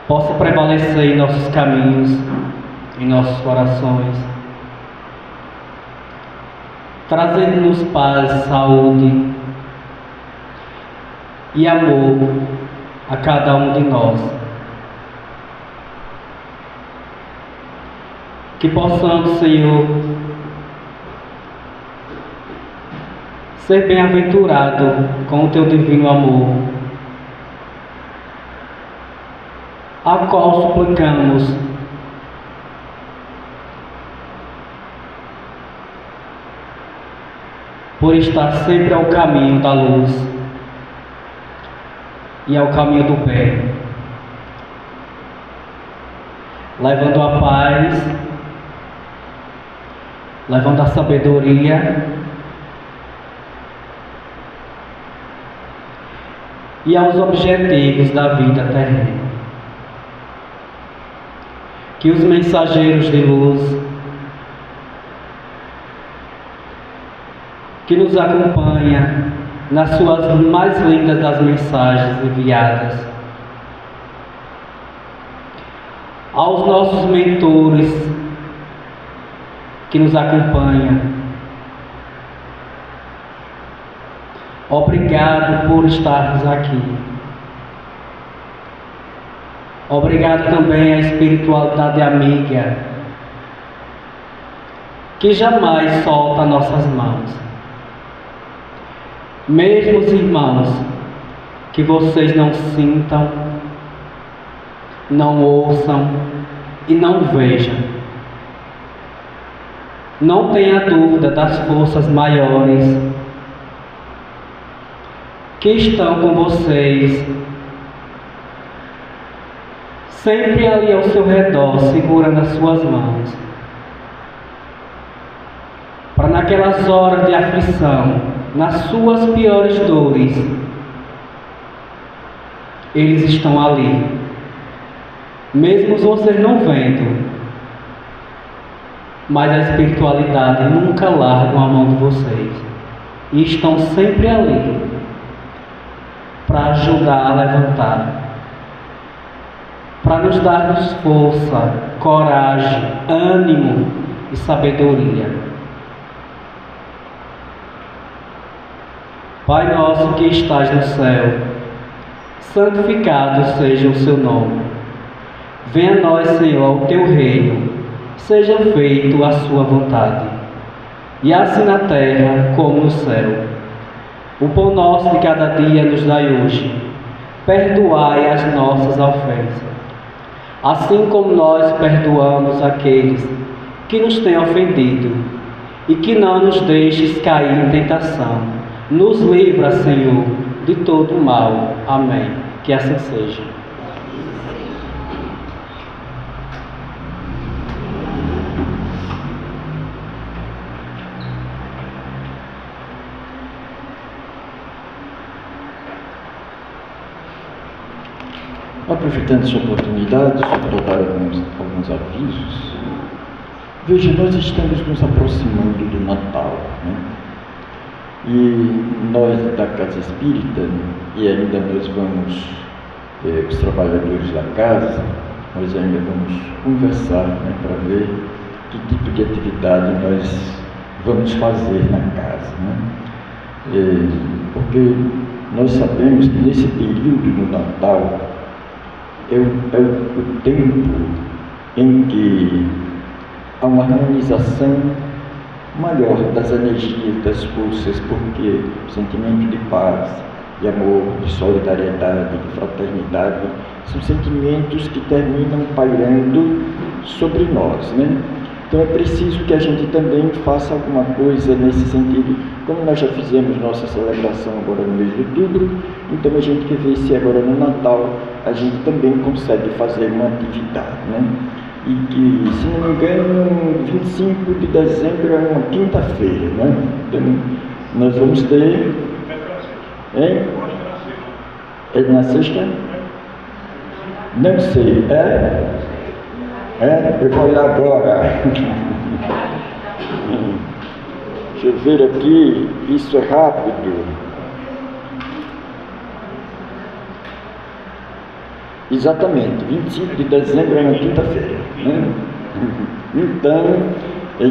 possa prevalecer em nossos caminhos, em nossos corações, trazendo-nos paz, saúde e amor a cada um de nós. Que possamos, Senhor, ser bem-aventurado com o Teu divino amor, a qual suplicamos por estar sempre ao caminho da luz e ao caminho do bem, levando a paz, levando a sabedoria e aos objetivos da vida terrena. Que os mensageiros de luz que nos acompanham nas suas mais lindas das mensagens enviadas, aos nossos mentores que nos acompanham, obrigado por estarmos aqui. Obrigado também à espiritualidade amiga, que jamais solta nossas mãos. Mesmo os irmãos que vocês não sintam, não ouçam e não vejam, não tenha dúvida das forças maiores que estão com vocês, sempre ali ao seu redor, segurando as suas mãos, para naquelas horas de aflição, nas suas piores dores, eles estão ali, mesmo vocês não vendo, mas a espiritualidade nunca larga a mão de vocês, e estão sempre ali, para ajudar a levantar, para nos darmos força, coragem, ânimo e sabedoria. Pai nosso que estás no céu, santificado seja o seu nome. Venha a nós, Senhor, o teu reino, seja feito a sua vontade, e assim na terra como no céu. O pão nosso de cada dia nos dai hoje. Perdoai as nossas ofensas, assim como nós perdoamos aqueles que nos têm ofendido, e que não nos deixes cair em tentação. Nos livra, Senhor, de todo o mal. Amém. Que assim seja. Aproveitando essa oportunidade, só para dar alguns avisos, veja, nós estamos nos aproximando do Natal, né? E nós da Casa Espírita, e ainda nós vamos, os trabalhadores da casa, nós ainda vamos conversar, né, para ver que tipo de atividade nós vamos fazer na casa, né? Porque nós sabemos que nesse período do Natal, é o tempo em que há uma harmonização maior das energias, das forças, porque o sentimento de paz, de amor, de solidariedade, de fraternidade, são sentimentos que terminam pairando sobre nós, né? Então é preciso que a gente também faça alguma coisa nesse sentido. Como nós já fizemos nossa celebração agora no mês de outubro, então a gente quer ver se agora no Natal a gente também consegue fazer uma atividade, né? E que, se não me engano, 25 de dezembro é uma quinta-feira, né? Então nós vamos ter... Hein? É na sexta? Não sei. Eu vou olhar agora. Deixa eu ver aqui, isso é rápido. Exatamente, 25 de dezembro é uma quinta-feira, né? Então,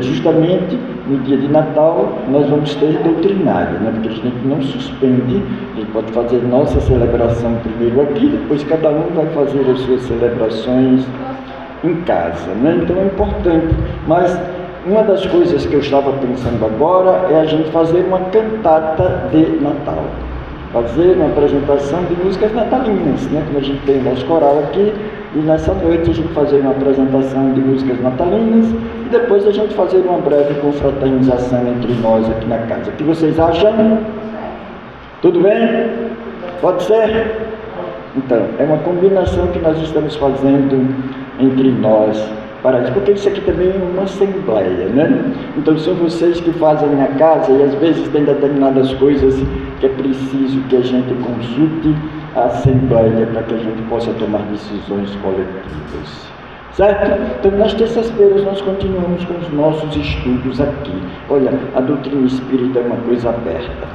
justamente no dia de Natal, nós vamos ter doutrinário, né? Porque a gente não suspende, a gente pode fazer nossa celebração primeiro aqui, depois cada um vai fazer as suas celebrações em casa, né? Então é importante, mas uma das coisas que eu estava pensando agora é a gente fazer uma cantata de Natal, fazer uma apresentação de músicas natalinas, né? Como a gente tem o nosso coral aqui, e nessa noite a gente fazer uma apresentação de músicas natalinas e depois a gente fazer uma breve confraternização entre nós aqui na casa. O que vocês acham? Tudo bem? Pode ser? Então, é uma combinação que nós estamos fazendo entre nós, para isso, porque isso aqui também é uma assembleia, né? Então são vocês que fazem na casa e às vezes tem determinadas coisas que é preciso que a gente consulte a assembleia para que a gente possa tomar decisões coletivas, certo? Então nas terças-feiras nós continuamos com os nossos estudos aqui. Olha, a doutrina espírita é uma coisa aberta.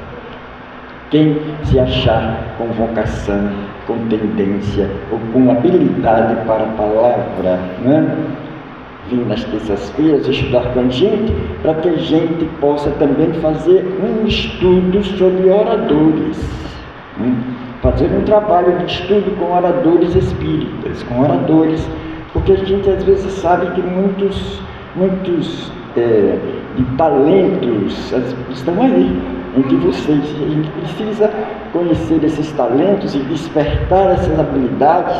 Quem se achar com vocação, com tendência ou com habilidade para a palavra, né? Vim nas terças-feiras estudar com a gente, para que a gente possa também fazer um estudo sobre oradores, né? Fazer um trabalho de estudo com oradores espíritas, com oradores, porque a gente às vezes sabe que muitos de talentos estão aí entre vocês. A gente precisa conhecer esses talentos e despertar essas habilidades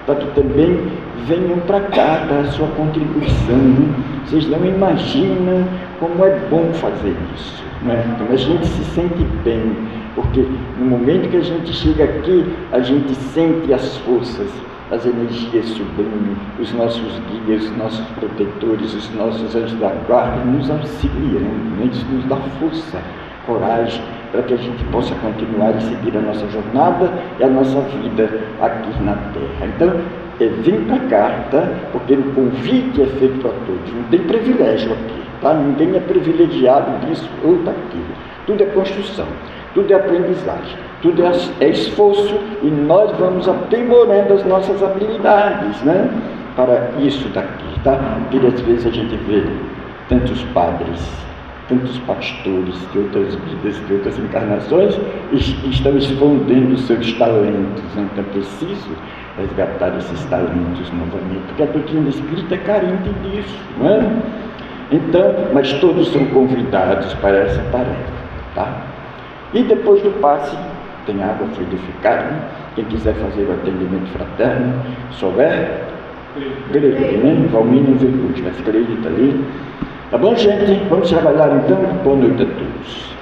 para que também venham para cá dar a sua contribuição, né? Vocês não imaginam como é bom fazer isso, né? Então a gente se sente bem, porque no momento que a gente chega aqui, a gente sente as forças, as energias subindo, os nossos guias, os nossos protetores, os nossos anjos da guarda nos auxiliando, né? Isso nos dá força, coragem, para que a gente possa continuar e seguir a nossa jornada e a nossa vida aqui na Terra. Então, vem para cá, tá? Porque o convite é feito para todos, não tem privilégio aqui, tá? Ninguém é privilegiado disso ou daquilo. Tudo é construção, tudo é aprendizagem, tudo é esforço e nós vamos aprimorando as nossas habilidades, né? Para isso daqui, tá? Porque às vezes a gente vê tantos padres tantos pastores de outras vidas, de outras encarnações, estão escondendo seus talentos. Então é preciso resgatar esses talentos novamente, porque a doutrina espírita é carente disso, não é? Então, mas todos são convidados para essa tarefa, tá? E depois do passe, tem água fluidificada, né? Quem quiser fazer o atendimento fraterno, souber, grego, né? Valmínio Veloso, mas acredita ali. Tá bom, gente? Vamos trabalhar então? Boa noite a todos.